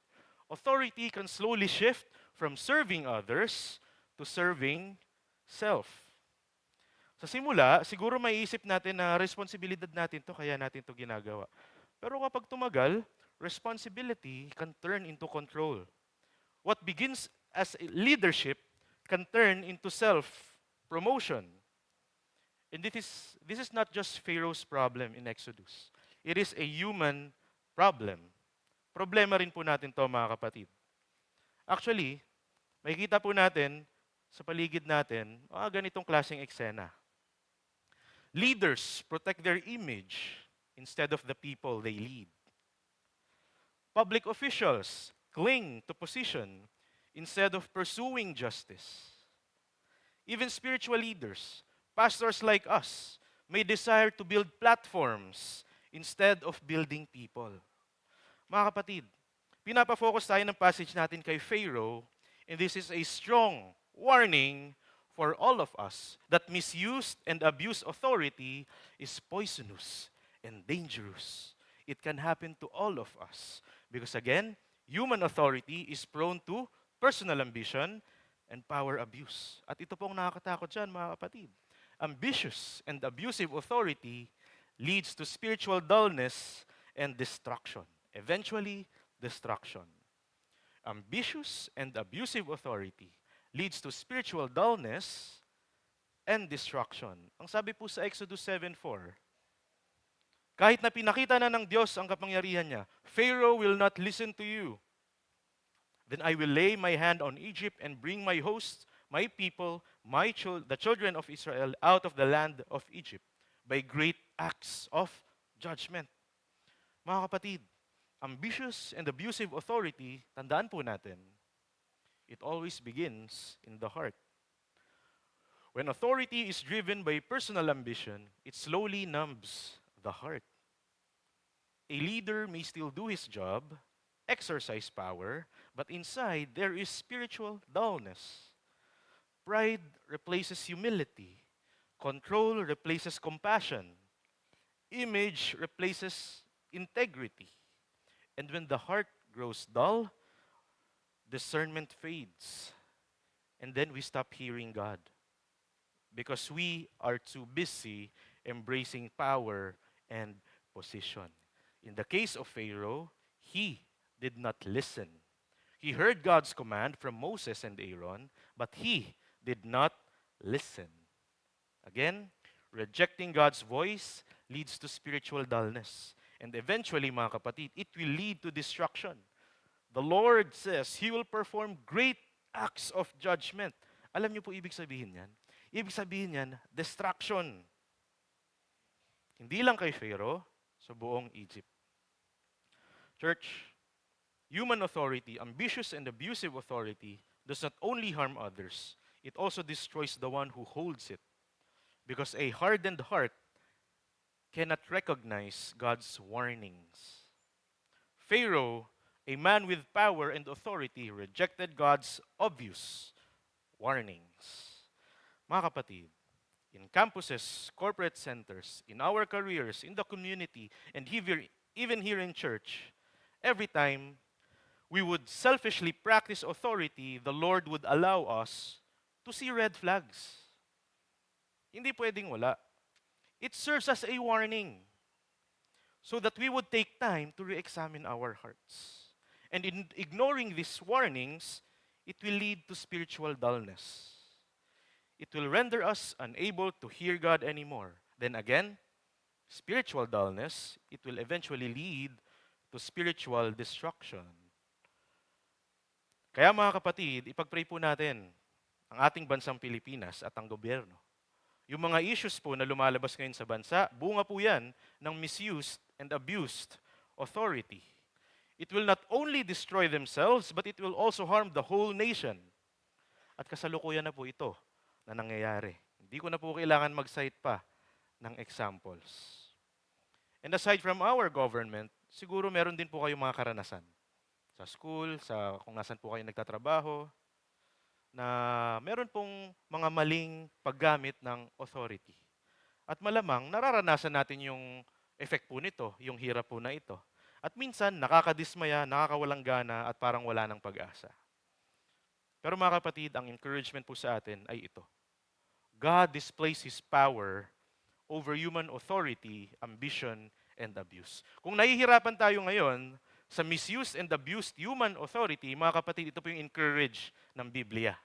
authority can slowly shift from serving others to serving self. Sa simula, siguro maiisip natin na responsibilidad natin to, kaya natin to ginagawa. Pero kapag tumagal, responsibility can turn into control. What begins as leadership can turn into self-promotion. And this is not just Pharaoh's problem in Exodus. It is a human problem. Problema rin po natin to mga kapatid. Actually, makikita po natin sa paligid natin, ganitong klaseng eksena. Leaders protect their image instead of the people they lead. Public officials cling to position instead of pursuing justice. Even spiritual leaders, pastors like us, may desire to build platforms instead of building people. Mga kapatid, pinapafocus tayo ng passage natin kay Pharaoh, and this is a strong warning for all of us that misused and abused authority is poisonous and dangerous. It can happen to all of us. Because again, human authority is prone to personal ambition and power abuse. At ito pong nakakatakot dyan, mga kapatid. Ambitious and abusive authority leads to spiritual dullness and destruction. Eventually, destruction. Ambitious and abusive authority leads to spiritual dullness and destruction. Ang sabi po sa Exodus 7:4, kahit na pinakita na ng Diyos ang kapangyarihan niya, Pharaoh will not listen to you. Then I will lay my hand on Egypt and bring my hosts, my people, the children of Israel out of the land of Egypt by great acts of judgment. Mga kapatid, ambitious and abusive authority, tandaan po natin, it always begins in the heart. When authority is driven by personal ambition, it slowly numbs the heart. A leader may still do his job, exercise power, but inside there is spiritual dullness. Pride replaces humility. Control replaces compassion. Image replaces integrity. And when the heart grows dull, discernment fades. And then we stop hearing God. Because we are too busy embracing power and position. In the case of Pharaoh, he did not listen. He heard God's command from Moses and Aaron, but he did not listen. Again, rejecting God's voice leads to spiritual dullness. And eventually, mga kapatid, it will lead to destruction. The Lord says He will perform great acts of judgment. Alam niyo po ibig sabihin yan? Ibig sabihin yan, destruction. Hindi lang kay Pharaoh, sa buong Egypt. Church, human authority, ambitious and abusive authority, does not only harm others, it also destroys the one who holds it. Because a hardened heart cannot recognize God's warnings. Pharaoh, a man with power and authority, rejected God's obvious warnings. Mga kapatid, in campuses, corporate centers, in our careers, in the community, and even here in church, every time we would selfishly practice authority, the Lord would allow us to see red flags. Hindi pwedeng wala. It serves as a warning so that we would take time to re-examine our hearts. And in ignoring these warnings, it will lead to spiritual dullness. It will render us unable to hear God anymore. Then again, spiritual dullness, it will eventually lead to spiritual destruction. Kaya mga kapatid, ipag-pray po natin ang ating bansang Pilipinas at ang gobyerno. Yung mga issues po na lumalabas ngayon sa bansa, bunga po yan ng misused and abused authority. It will not only destroy themselves, but it will also harm the whole nation. At kasalukuyan na po ito na nangyayari. Hindi ko na po kailangan mag-cite pa ng examples. And aside from our government, siguro meron din po kayong mga karanasan. Sa school, sa kung nasan po kayo nagtatrabaho, na meron pong mga maling paggamit ng authority. At malamang, nararanasan natin yung effect po nito, yung hirap po na ito. At minsan, nakakadismaya, nakakawalang gana, at parang wala ng pag-asa. Pero mga kapatid, ang encouragement po sa atin ay ito. God displays His power over human authority, ambition, and abuse. Kung nahihirapan tayo ngayon sa misused and abused human authority, mga kapatid, ito po yung encourage ng Biblia,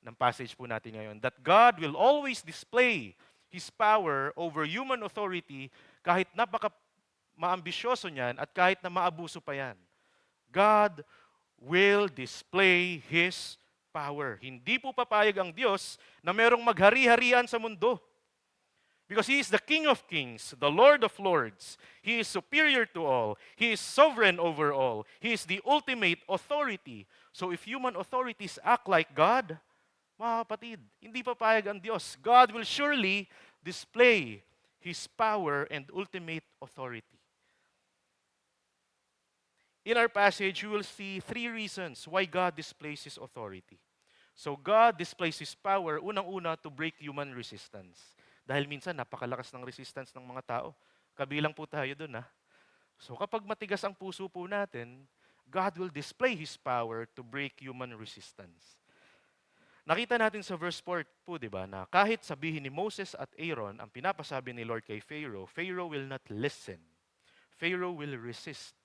ng passage po natin ngayon, that God will always display His power over human authority kahit napaka maambisyoso niyan at kahit na maabuso pa yan. God will display His power. Hindi po papayag ang Diyos na merong maghari-harian sa mundo. Because He is the King of Kings, the Lord of Lords. He is superior to all. He is sovereign over all. He is the ultimate authority. So if human authorities act like God, mga kapatid, hindi papayag ang Diyos. God will surely display His power and ultimate authority. In our passage, you will see 3 reasons why God displays His authority. So God displays His power, unang-una, to break human resistance. Dahil minsan, napakalakas ng resistance ng mga tao. Kabilang po tayo dun, ha? So kapag matigas ang puso po natin, God will display His power to break human resistance. Nakita natin sa verse 4 po, di ba, na kahit sabihin ni Moses at Aaron, ang pinapasabi ni Lord kay Pharaoh, Pharaoh will not listen. Pharaoh will resist.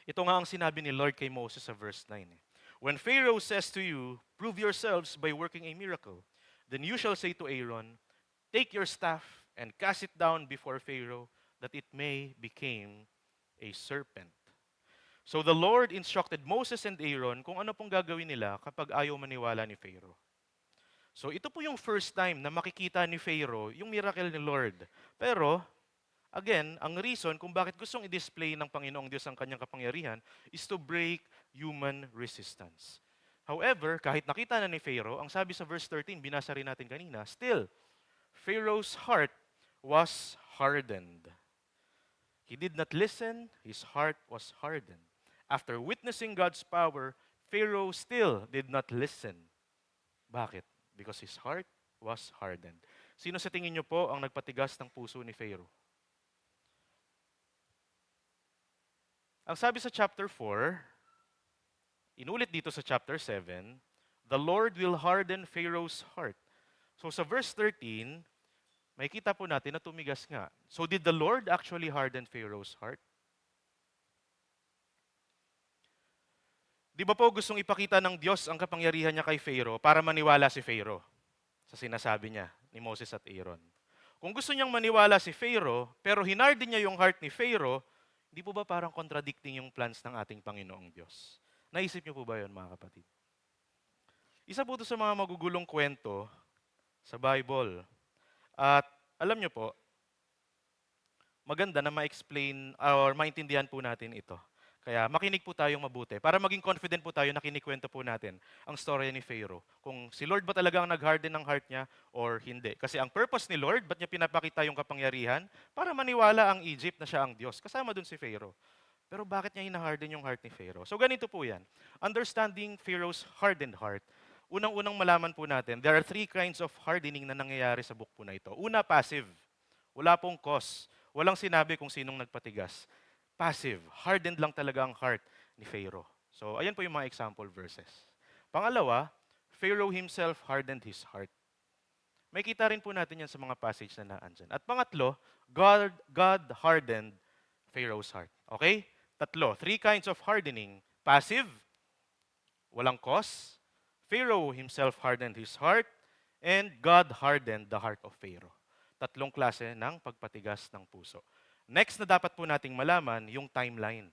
Ito nga ang sinabi ni Lord kay Moses sa verse 9. When Pharaoh says to you, prove yourselves by working a miracle, then you shall say to Aaron, take your staff and cast it down before Pharaoh, that it may become a serpent. So the Lord instructed Moses and Aaron kung ano pong gagawin nila kapag ayaw maniwala ni Pharaoh. So ito po yung first time na makikita ni Pharaoh yung miracle ni Lord. Pero, again, ang reason kung bakit gustong i-display ng Panginoong Diyos ang kanyang kapangyarihan is to break human resistance. However, kahit nakita na ni Pharaoh, ang sabi sa verse 13, binasa rin natin kanina, still, Pharaoh's heart was hardened. He did not listen, his heart was hardened. After witnessing God's power, Pharaoh still did not listen. Bakit? Because his heart was hardened. Sino sa tingin niyo po ang nagpatigas ng puso ni Pharaoh? Ang sabi sa chapter 4, inulit dito sa chapter 7, the Lord will harden Pharaoh's heart. So sa verse 13, makikita po natin na tumigas nga. So did the Lord actually harden Pharaoh's heart? Di ba po gustong ipakita ng Diyos ang kapangyarihan niya kay Pharaoh para maniwala si Pharaoh? sa sinasabi niya ni Moses at Aaron. Kung gusto niyang maniwala si Pharaoh, pero hinarden niya yung heart ni Pharaoh, hindi po ba parang contradicting yung plans ng ating Panginoong Diyos? Naisip niyo po ba yun, mga kapatid? Isa po ito sa mga magugulong kwento sa Bible. At alam niyo po, maganda na ma-explain or maintindihan po natin ito. Kaya makinig po tayong mabuti para maging confident po tayo na kinikwento po natin ang storya ni Pharaoh. Kung si Lord ba talaga ang nag-harden ng heart niya or hindi. Kasi ang purpose ni Lord, ba't niya pinapakita yung kapangyarihan? Para maniwala ang Egypt na siya ang Diyos. Kasama dun si Pharaoh. Pero bakit niya hinaharden yung heart ni Pharaoh? So ganito po yan. Understanding Pharaoh's hardened heart. Unang-unang malaman po natin, there are 3 kinds of hardening na nangyayari sa book po na ito. Una, passive. Wala pong cause. Walang sinabi kung sinong nagpatigas. Passive. Hardened lang talaga ang heart ni Pharaoh. So, ayan po yung mga example verses. Pangalawa, Pharaoh himself hardened his heart. May kita rin po natin yan sa mga passage na naandyan. At pangatlo, God hardened Pharaoh's heart. Okay? Tatlo. 3 kinds of hardening. Passive. Walang cause. Pharaoh himself hardened his heart. And God hardened the heart of Pharaoh. Tatlong klase ng pagpatigas ng puso. Next na dapat po nating malaman, yung timeline.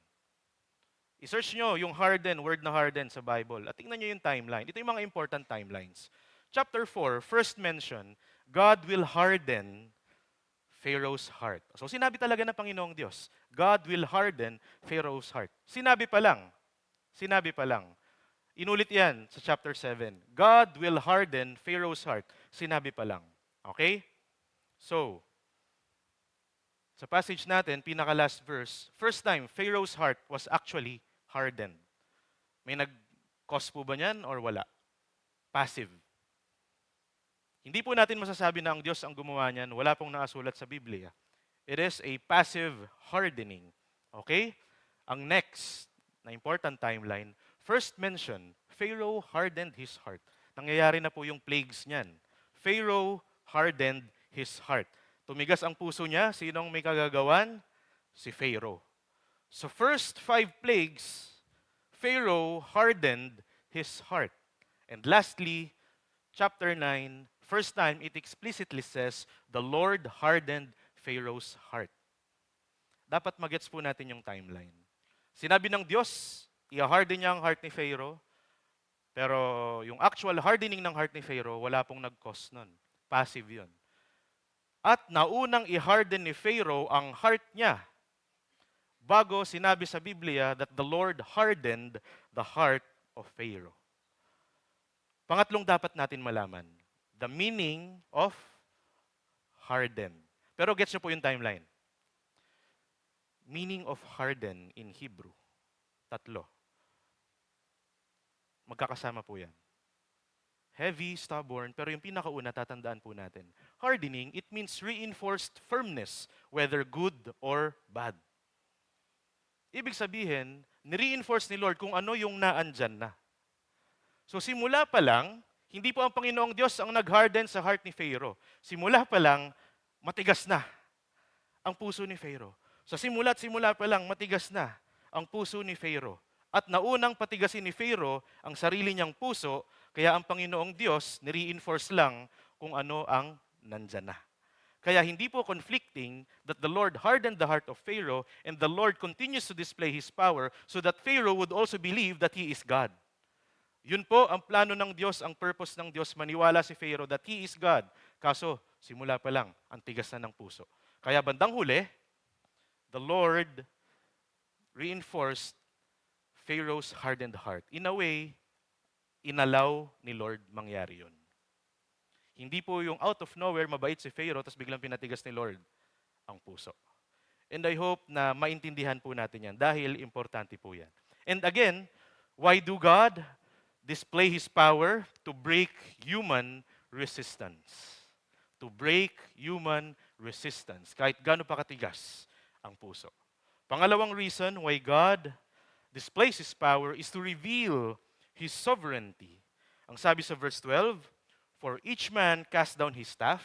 I-search nyo yung harden, word na harden sa Bible. At tingnan nyo yung timeline. Ito yung mga important timelines. Chapter 4, first mention, God will harden Pharaoh's heart. So sinabi talaga ng Panginoong Diyos, God will harden Pharaoh's heart. Sinabi pa lang. Sinabi pa lang. Inulit yan sa chapter 7. God will harden Pharaoh's heart. Sinabi pa lang. Okay? So, sa passage natin, pinaka-last verse, first time, Pharaoh's heart was actually hardened. May nag-cause po ba niyan or wala? Passive. Hindi po natin masasabi na ang Diyos ang gumawa niyan. Wala pong nakasulat sa Biblia. It is a passive hardening. Okay? Ang next na important timeline, first mention, Pharaoh hardened his heart. Nangyayari na po yung plagues niyan. Pharaoh hardened his heart. Tumigas ang puso niya. Sinong may kagagawan? Si Pharaoh. So first 5 plagues, Pharaoh hardened his heart. And lastly, chapter 9, first time it explicitly says, the Lord hardened Pharaoh's heart. Dapat magets po natin yung timeline. Sinabi ng Diyos, i-harden niya ang heart ni Pharaoh, pero yung actual hardening ng heart ni Pharaoh, wala pong nag-cause nun. Passive yun. At naunang i-harden ni Pharaoh ang heart niya bago sinabi sa Biblia that the Lord hardened the heart of Pharaoh. Pangatlong dapat natin malaman, the meaning of harden. Pero gets niyo po yung timeline. Meaning of harden in Hebrew, 3. Magkakasama po yan. Heavy, stubborn, pero yung pinakauna, tatandaan po natin. Hardening, it means reinforced firmness, whether good or bad. Ibig sabihin, ni-reinforce ni Lord kung ano yung naandyan na. So simula pa lang, hindi po ang Panginoong Diyos ang nag-harden sa heart ni Pharaoh. Simula pa lang, matigas na ang puso ni Pharaoh. So simula pa lang, matigas na ang puso ni Pharaoh. At naunang patigasin ni Pharaoh ang sarili niyang puso, kaya ang Panginoong Diyos ni-reinforce lang kung ano ang nandyan na. Kaya hindi po conflicting that the Lord hardened the heart of Pharaoh and the Lord continues to display His power so that Pharaoh would also believe that He is God. Yun po ang plano ng Diyos, ang purpose ng Diyos, maniwala si Pharaoh that He is God. Kaso, simula pa lang, ang tigas na ng puso. Kaya bandang huli, the Lord reinforced Pharaoh's hardened heart. In a way, inalaw ni Lord mangyari yun. Hindi po yung out of nowhere, mabait si Pharaoh, tapos biglang pinatigas ni Lord ang puso. And I hope na maintindihan po natin yan dahil importante po yan. And again, why do God display His power? To break human resistance. To break human resistance. Kahit gaano pa katigas ang puso. Pangalawang reason why God displays His power is to reveal His sovereignty. Ang sabi sa verse 12, for each man cast down his staff,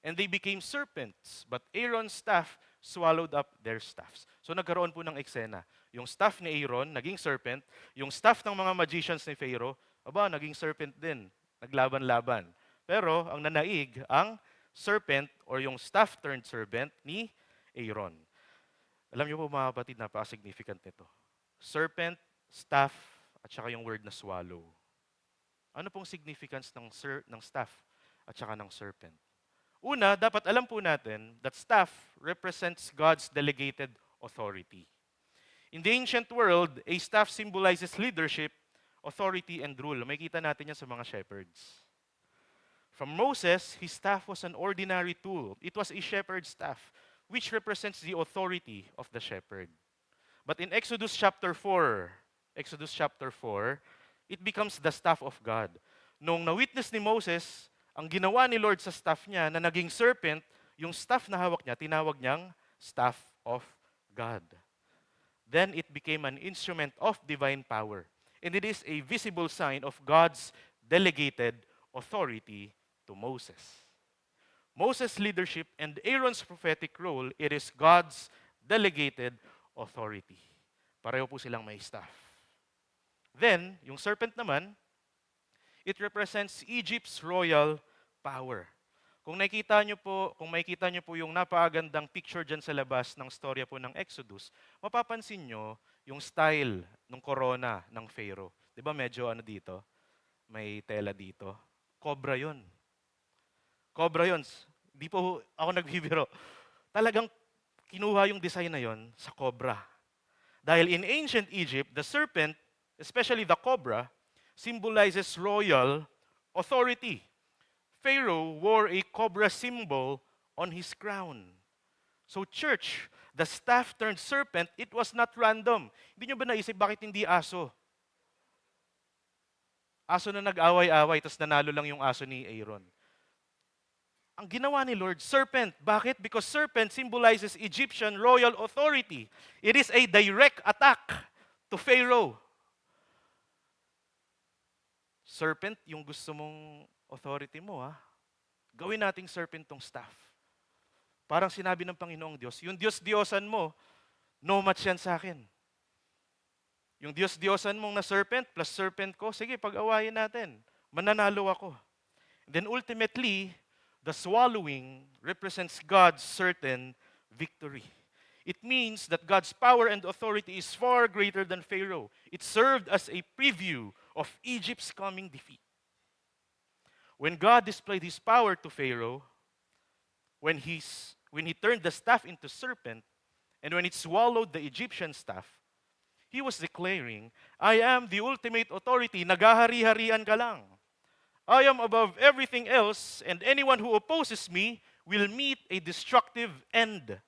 and they became serpents, but Aaron's staff swallowed up their staffs. So nagkaroon po ng eksena. Yung staff ni Aaron, naging serpent. Yung staff ng mga magicians ni Pharaoh, naging serpent din. Naglaban-laban. Pero ang nanaig, ang serpent or yung staff turned serpent ni Aaron. Alam niyo po mga kapatid, napaka-significant nito. Serpent, staff, at saka yung word na swallow. Ano pong significance ng staff at saka ng serpent? Una, dapat alam po natin that staff represents God's delegated authority. In the ancient world, a staff symbolizes leadership, authority, and rule. Makikita natin yan sa mga shepherds. From Moses, his staff was an ordinary tool. It was a shepherd's staff, which represents the authority of the shepherd. But in Exodus chapter 4, it becomes the staff of God. Nung na-witness ni Moses, ang ginawa ni Lord sa staff niya na naging serpent, yung staff na hawak niya, tinawag niyang staff of God. Then it became an instrument of divine power. And it is a visible sign of God's delegated authority to Moses. Moses' leadership and Aaron's prophetic role, it is God's delegated authority. Pareho po silang may staff. Then, yung serpent naman, it represents Egypt's royal power. Kung makikita niyo po yung napakagandang picture dyan sa labas ng storya po ng Exodus, mapapansin niyo yung style ng corona ng Pharaoh. 'Di ba medyo dito? May tela dito. Cobra 'yon. Cobra 'yon. Di po ako nagbibiro. Talagang kinuha yung design na 'yon sa cobra. Dahil in ancient Egypt, the serpent, especially the cobra, symbolizes royal authority. Pharaoh wore a cobra symbol on his crown. So church, the staff turned serpent, it was not random. Hindi nyo ba naisip bakit hindi aso? Aso na nag-away-away, tapos nanalo lang yung aso ni Aaron. Ang ginawa ni Lord, serpent. Bakit? Because serpent symbolizes Egyptian royal authority. It is a direct attack to Pharaoh. Serpent, yung gusto mong authority mo, gawin nating serpent tong staff. Parang sinabi ng Panginoong Diyos, yung Diyos-Diyosan mo, no match yan sa akin. Yung Diyos-Diyosan mong na serpent plus serpent ko, sige, pag-awayin natin. Mananalo ako. And then ultimately, the swallowing represents God's certain victory. It means that God's power and authority is far greater than Pharaoh. It served as a preview of Egypt's coming defeat. When God displayed his power to Pharaoh, when he turned the staff into serpent, and when it swallowed the Egyptian staff, he was declaring, I am the ultimate authority, nagahari-harian ka lang. I am above everything else, and anyone who opposes me will meet a destructive end.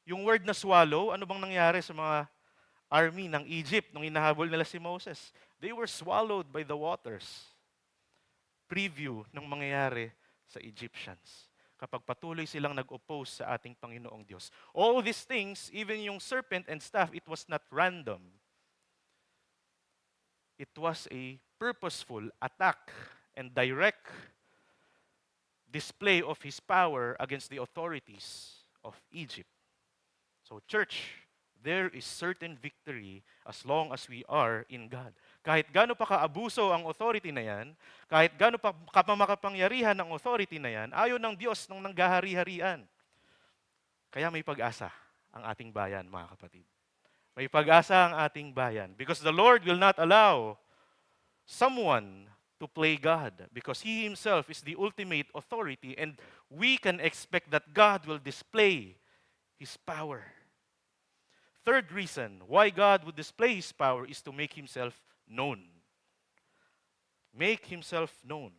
Yung word na swallow, ano bang nangyari sa mga army ng Egypt nung hinahabol nila si Moses? They were swallowed by the waters. Preview ng mangyayari sa Egyptians kapag patuloy silang nag-oppose sa ating Panginoong Diyos. All these things, even yung serpent and staff, it was not random. It was a purposeful attack and direct display of his power against the authorities of Egypt. So church, there is certain victory as long as we are in God. Kahit gaano pa kaabuso ang authority na yan, kahit gaano pa kapamakapangyarihan ng authority na yan, ayaw ng Diyos nung nanggahari-harian. Kaya may pag-asa ang ating bayan, mga kapatid. May pag-asa ang ating bayan. Because the Lord will not allow someone to play God. Because He Himself is the ultimate authority and we can expect that God will display His power. Third reason why God would display His power is to make Himself known. Make Himself known.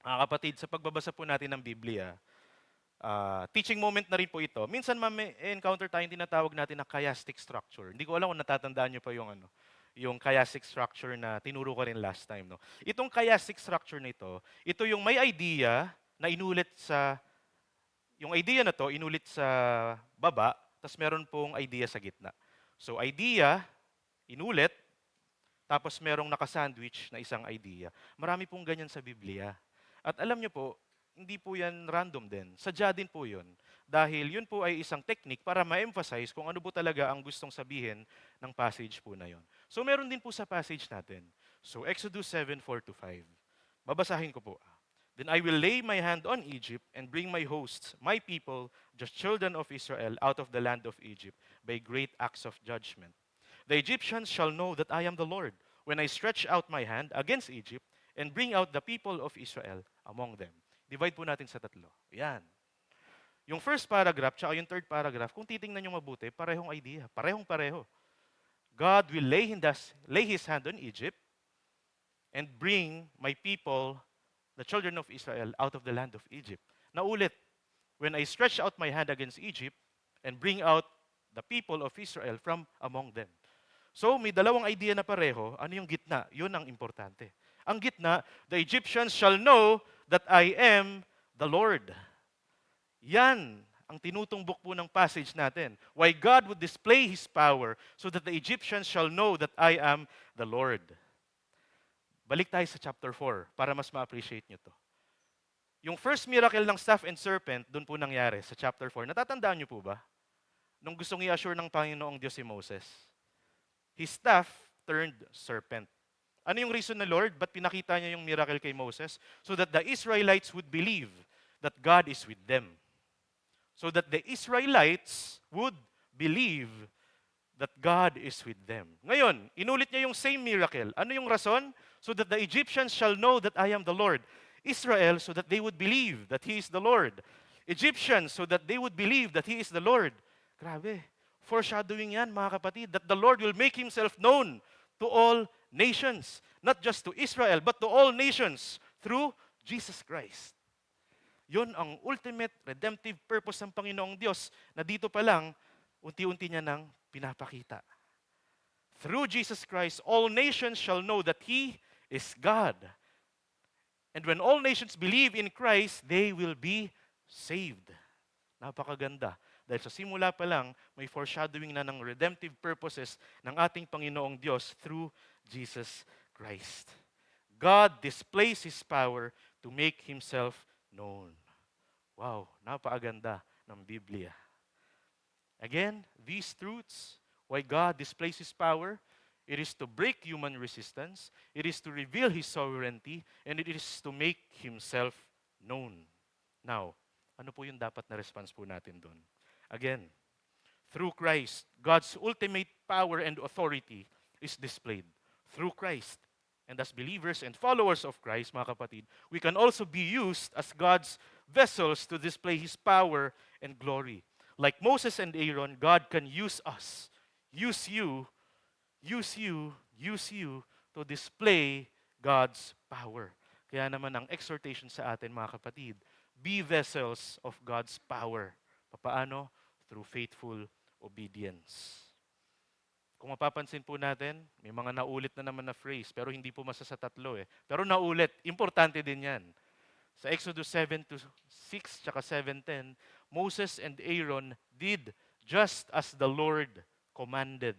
Mga kapatid, sa pagbabasa po natin ng Biblia, teaching moment na rin po ito. Minsan may encounter tayong tinatawag natin na chiastic structure. Hindi ko alam kung natatandaan nyo pa yung chiastic structure na tinuro ko rin last time. No? Itong chiastic structure na ito yung may idea na inulit yung idea na to inulit sa baba, tapos meron pong idea sa gitna. So idea, inulit, tapos merong nakasandwich na isang idea. Marami pong ganyan sa Biblia. At alam nyo po, hindi po yan random din. Sadya din po yun. Dahil yun po ay isang technique para ma-emphasize kung ano po talaga ang gustong sabihin ng passage po na yun. So meron din po sa passage natin. So Exodus 7:4-5. Babasahin ko po. Then I will lay my hand on Egypt and bring my hosts, my people, the children of Israel, out of the land of Egypt by great acts of judgment. The Egyptians shall know that I am the Lord when I stretch out my hand against Egypt and bring out the people of Israel among them. Divide po natin sa tatlo. Yan. Yung first paragraph tsaka yung third paragraph, kung titingnan nyo mabuti, parehong idea. Parehong-pareho. God will lay His hand on Egypt and bring my people, the children of Israel, out of the land of Egypt. Naulit, when I stretch out my hand against Egypt and bring out the people of Israel from among them. So, may dalawang idea na pareho. Ano yung gitna? Yun ang importante. Ang gitna, the Egyptians shall know that I am the Lord. Yan ang tinutumbok po ng passage natin. Why God would display His power so that the Egyptians shall know that I am the Lord. Balik tayo sa chapter 4 para mas ma-appreciate nyo to. Yung first miracle ng staff and serpent, doon po nangyari sa chapter 4. Natatandaan nyo po ba? Nung gustong i-assure ng Panginoong Diyos si Moses, his staff turned serpent. Ano yung reason na Lord? Ba't pinakita niya yung miracle kay Moses? So that the Israelites would believe that God is with them. So that the Israelites would believe that God is with them. Ngayon, inulit niya yung same miracle. Ano yung rason? So that the Egyptians shall know that I am the Lord. Israel, so that they would believe that He is the Lord. Egyptians, so that they would believe that He is the Lord. Grabe. Foreshadowing yan, mga kapatid, that the Lord will make Himself known to all nations. Not just to Israel, but to all nations through Jesus Christ. Yun ang ultimate redemptive purpose ng Panginoong Diyos na dito pa lang, unti-unti niya nang pinapakita. Through Jesus Christ, all nations shall know that He is God. And when all nations believe in Christ, they will be saved. Napakaganda. Dahil sa simula pa lang, may foreshadowing na ng redemptive purposes ng ating Panginoong Diyos through Jesus Christ. God displays His power to make Himself known. Wow, napakaganda ng Biblia. Again, these truths, why God displays His power, it is to break human resistance, it is to reveal His sovereignty, and it is to make Himself known. Now, ano po yung dapat na response po natin doon? Again, through Christ, God's ultimate power and authority is displayed. Through Christ. And as believers and followers of Christ, mga kapatid, we can also be used as God's vessels to display His power and glory. Like Moses and Aaron, God can use us, use you to display God's power. Kaya naman ang exhortation sa atin, mga kapatid, be vessels of God's power. Paano? Through faithful obedience. Kung mapapansin po natin, may mga naulit na naman na phrase, pero hindi po masa sa tatlo eh. Pero naulit, importante din yan. Sa Exodus 7:6 tsaka 7:10, Moses and Aaron did just as the Lord commanded.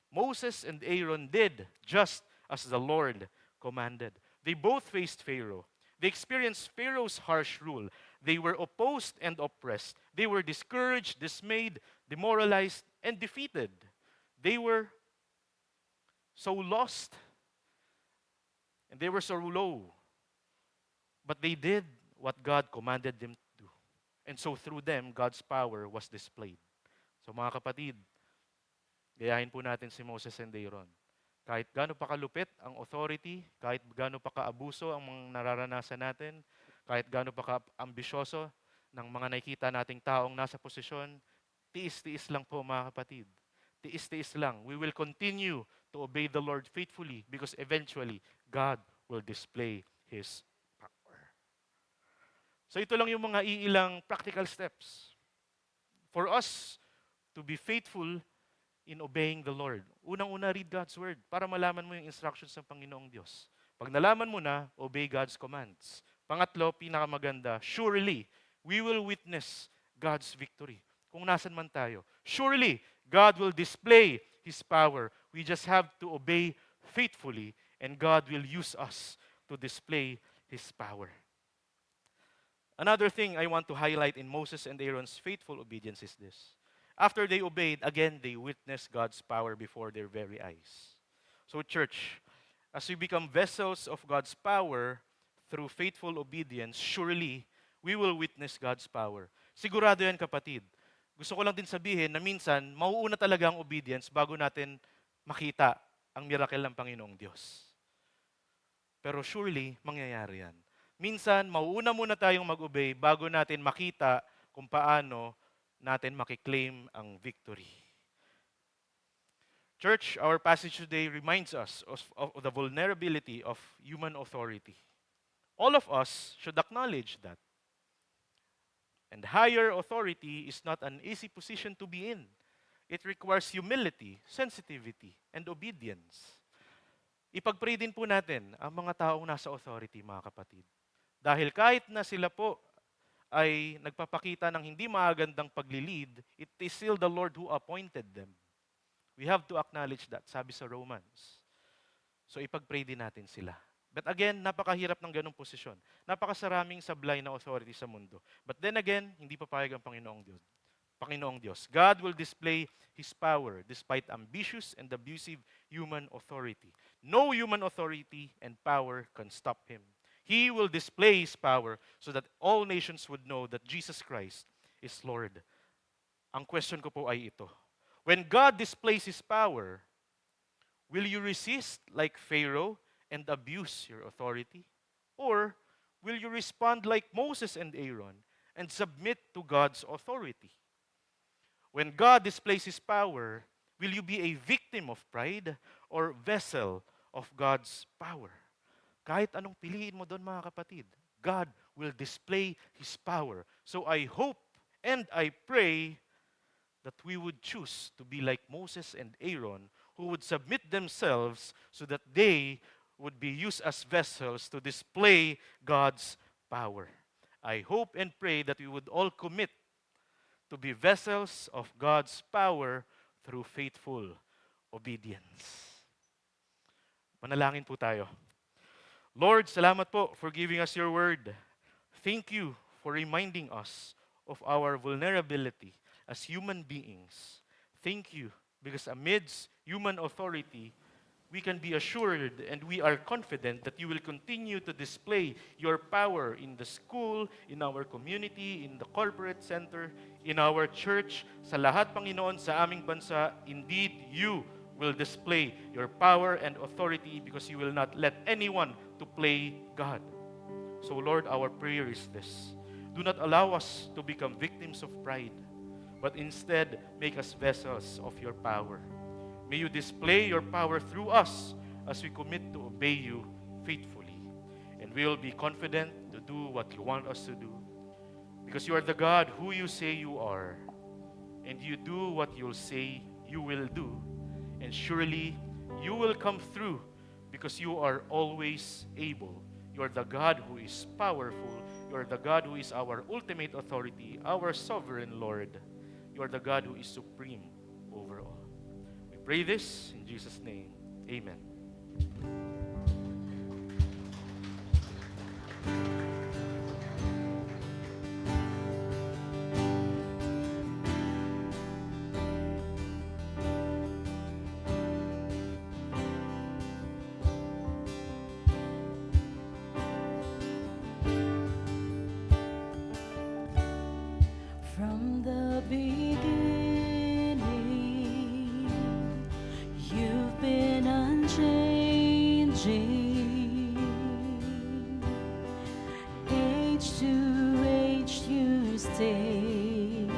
Moses and Aaron did just as the Lord commanded. They both faced Pharaoh. They experienced Pharaoh's harsh rule. They were opposed and oppressed. They were discouraged, dismayed, demoralized, and defeated. They were so lost and they were so low. But they did what God commanded them to do. And so through them, God's power was displayed. So mga kapatid, gayahin po natin si Moses and Aaron. Kahit gaano pa kalupit ang authority, kahit gaano pa kaabuso ang mga nararanasan natin, kahit gaano pa ka-ambisyoso ng mga nakikita nating taong nasa posisyon, tiis-tiis lang po mga kapatid. Tiis-tiis lang. We will continue to obey the Lord faithfully because eventually, God will display His power. So ito lang yung mga iilang practical steps for us to be faithful in obeying the Lord. Unang-una, read God's Word para malaman mo yung instructions ng Panginoong Diyos. Pag nalaman mo na, obey God's commands. Pangatlo, pinakamaganda, surely, we will witness God's victory. Kung nasan man tayo. Surely, God will display His power. We just have to obey faithfully and God will use us to display His power. Another thing I want to highlight in Moses and Aaron's faithful obedience is this. After they obeyed, again, they witnessed God's power before their very eyes. So church, as we become vessels of God's power through faithful obedience, surely we will witness God's power. Sigurado yan, kapatid. Gusto ko lang din sabihin na minsan, mauuna talaga ang obedience bago natin makita ang miracle ng Panginoong Diyos. Pero surely, mangyayari yan. Minsan, mauuna muna tayong mag-obey bago natin makita kung paano natin makiklaim ang victory. Church, our passage today reminds us of the vulnerability of human authority. All of us should acknowledge that. And higher authority is not an easy position to be in. It requires humility, sensitivity, and obedience. Ipag-pray din po natin ang mga taong nasa authority, mga kapatid. Dahil kahit na sila po ay nagpapakita ng hindi magandang paglilid, it is still the Lord who appointed them. We have to acknowledge that, sabi sa Romans. So ipag-pray din natin sila. But again, napakahirap ng ganung posisyon. Napakasaraming sablay na authority sa mundo. But then again, hindi papayag ang Panginoong Diyos. God will display His power despite ambitious and abusive human authority. No human authority and power can stop Him. He will display His power so that all nations would know that Jesus Christ is Lord. Ang question ko po ay ito. When God displays His power, will you resist like Pharaoh and abuse your authority? Or will you respond like Moses and Aaron and submit to God's authority? When God displays His power, will you be a victim of pride or vessel of God's power? Kahit anong piliin mo doon, mga kapatid, God will display His power. So I hope and I pray that we would choose to be like Moses and Aaron, who would submit themselves so that they would be used as vessels to display God's power. I hope and pray that we would all commit to be vessels of God's power through faithful obedience. Manalangin po tayo. Lord, salamat po for giving us your word. Thank you for reminding us of our vulnerability as human beings. Thank you because amidst human authority, we can be assured and we are confident that you will continue to display your power in the school, in our community, in the corporate center, in our church, sa lahat, Panginoon, sa aming bansa. Indeed, you will display your power and authority because you will not let anyone to play God. So, Lord, our prayer is this. Do not allow us to become victims of pride, but instead make us vessels of your power. May you display your power through us as we commit to obey you faithfully. And we will be confident to do what you want us to do. Because you are the God who you say you are. And you do what you'll say you will do. And surely you will come through because you are always able. You are the God who is powerful. You are the God who is our ultimate authority, our sovereign Lord. You are the God who is supreme over all. We pray this in Jesus' name. Amen. From the beginning, you've been unchanging. Age to age you stay,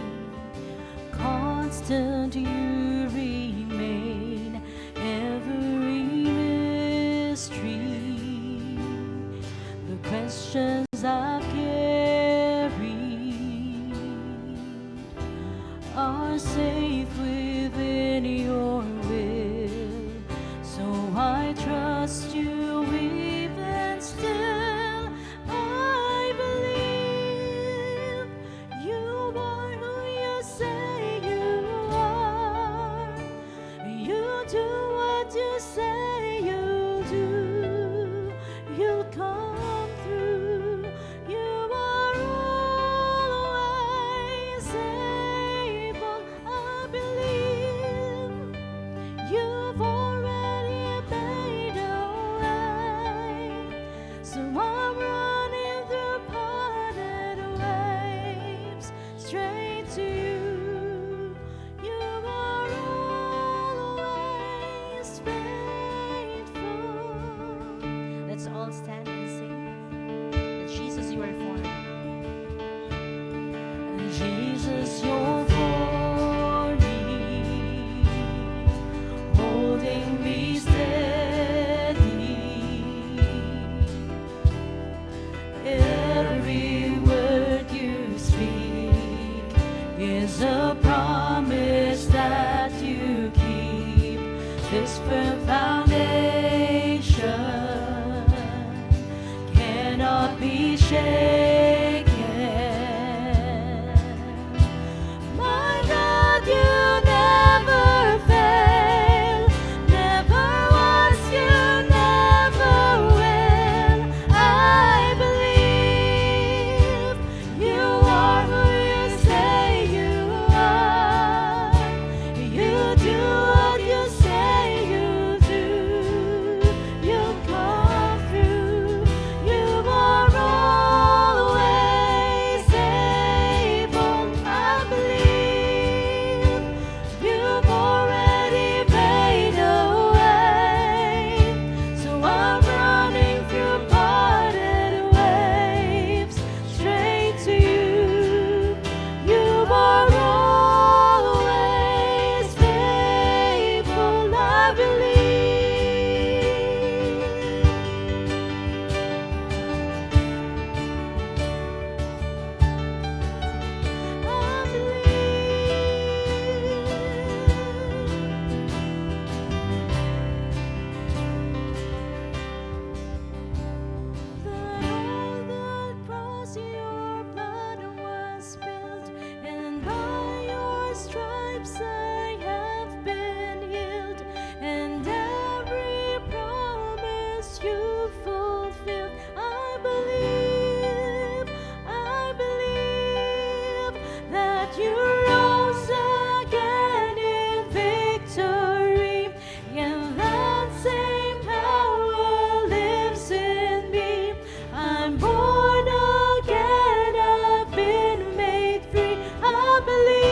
constant you remain, every mystery, the questions I carry are safe within your will. So I trust you even still. I believe you are who you say you are. You do what you say you'll do. You'll come through. You are always able. I believe stripes I have been healed, and every promise you fulfilled. I believe that you rose again in victory, and that same power lives in me. I'm born again, I've been made free. I believe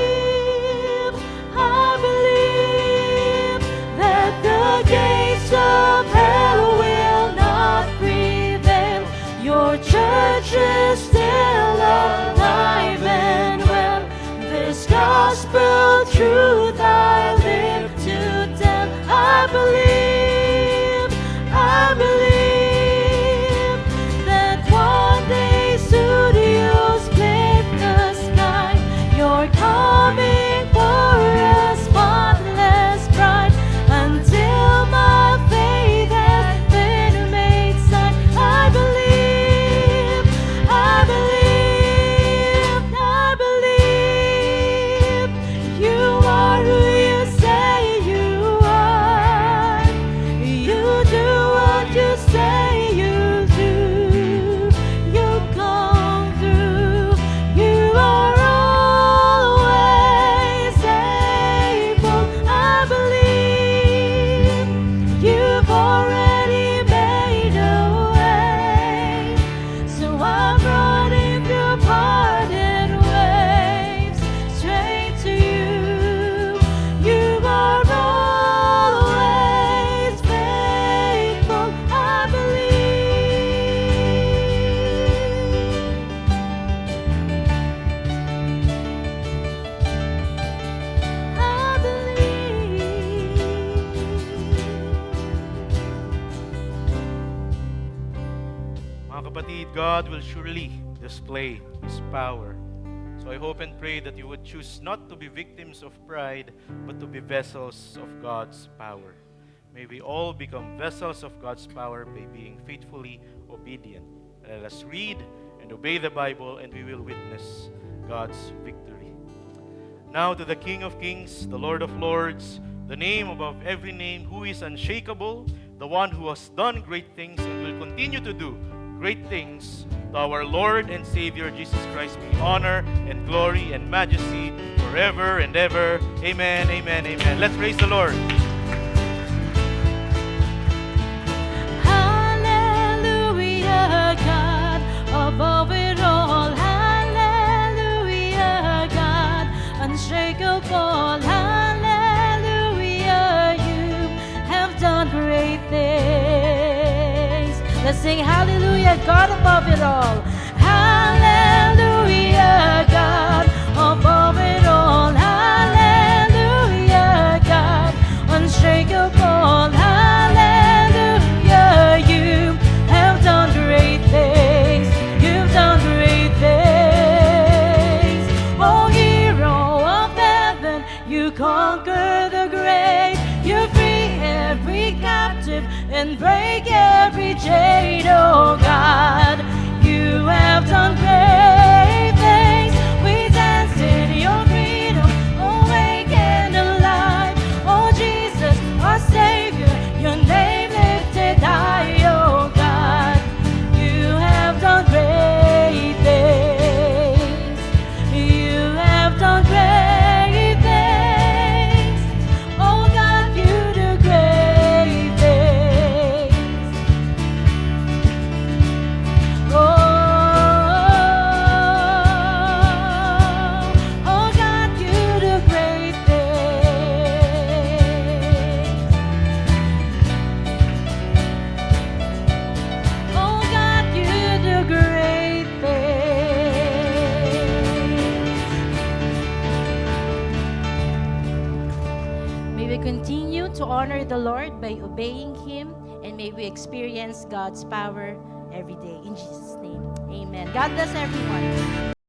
that the gates of hell will not prevail. Your church is still alive and well. This gospel truth I live to tell. I believe that one day studios split the sky. You're coming for a spotless bride. Until my faith has been made sight, I believe you are who you say you are. You do what you say you do. You come through. You are always able. I believe you've already made a way. So I'm running through parted waves straight to you. You are always faithful. I Mga kapatid, God will surely display His power. So I hope and pray that you would choose not to be victims of pride, but to be vessels of God's power. May we all become vessels of God's power by being faithfully obedient. Let us read and obey the Bible, and we will witness God's victory. Now to the King of Kings, the Lord of Lords, the name above every name, who is unshakable, the one who has done great things and will continue to do great things, to our Lord and Savior Jesus Christ be honor and glory and majesty forever and ever. Amen, amen, amen. Let's praise the Lord. Hallelujah, God, above it all. Hallelujah, God, unshakable. Hallelujah, you have done great things. Let's sing hallelujah, God above it all. Hallelujah, God above it all. Hallelujah, God unshakable. Hallelujah, you have done great things. You've done great things. Oh, hero of heaven, you conquer the grave. You free every captive and break every chain. Oh God, you have done great things. We dance in your freedom, awake and alive. Oh Jesus, our Savior, your name lifted high. Oh God, you have done great things. You have done great things. Oh God, you do great things. Oh, oh God, you do great things. Oh God, you do great things. May we continue to honor the Lord by obeying Him, and may we experience God's power every day. In Jesus' name, amen. God bless everyone.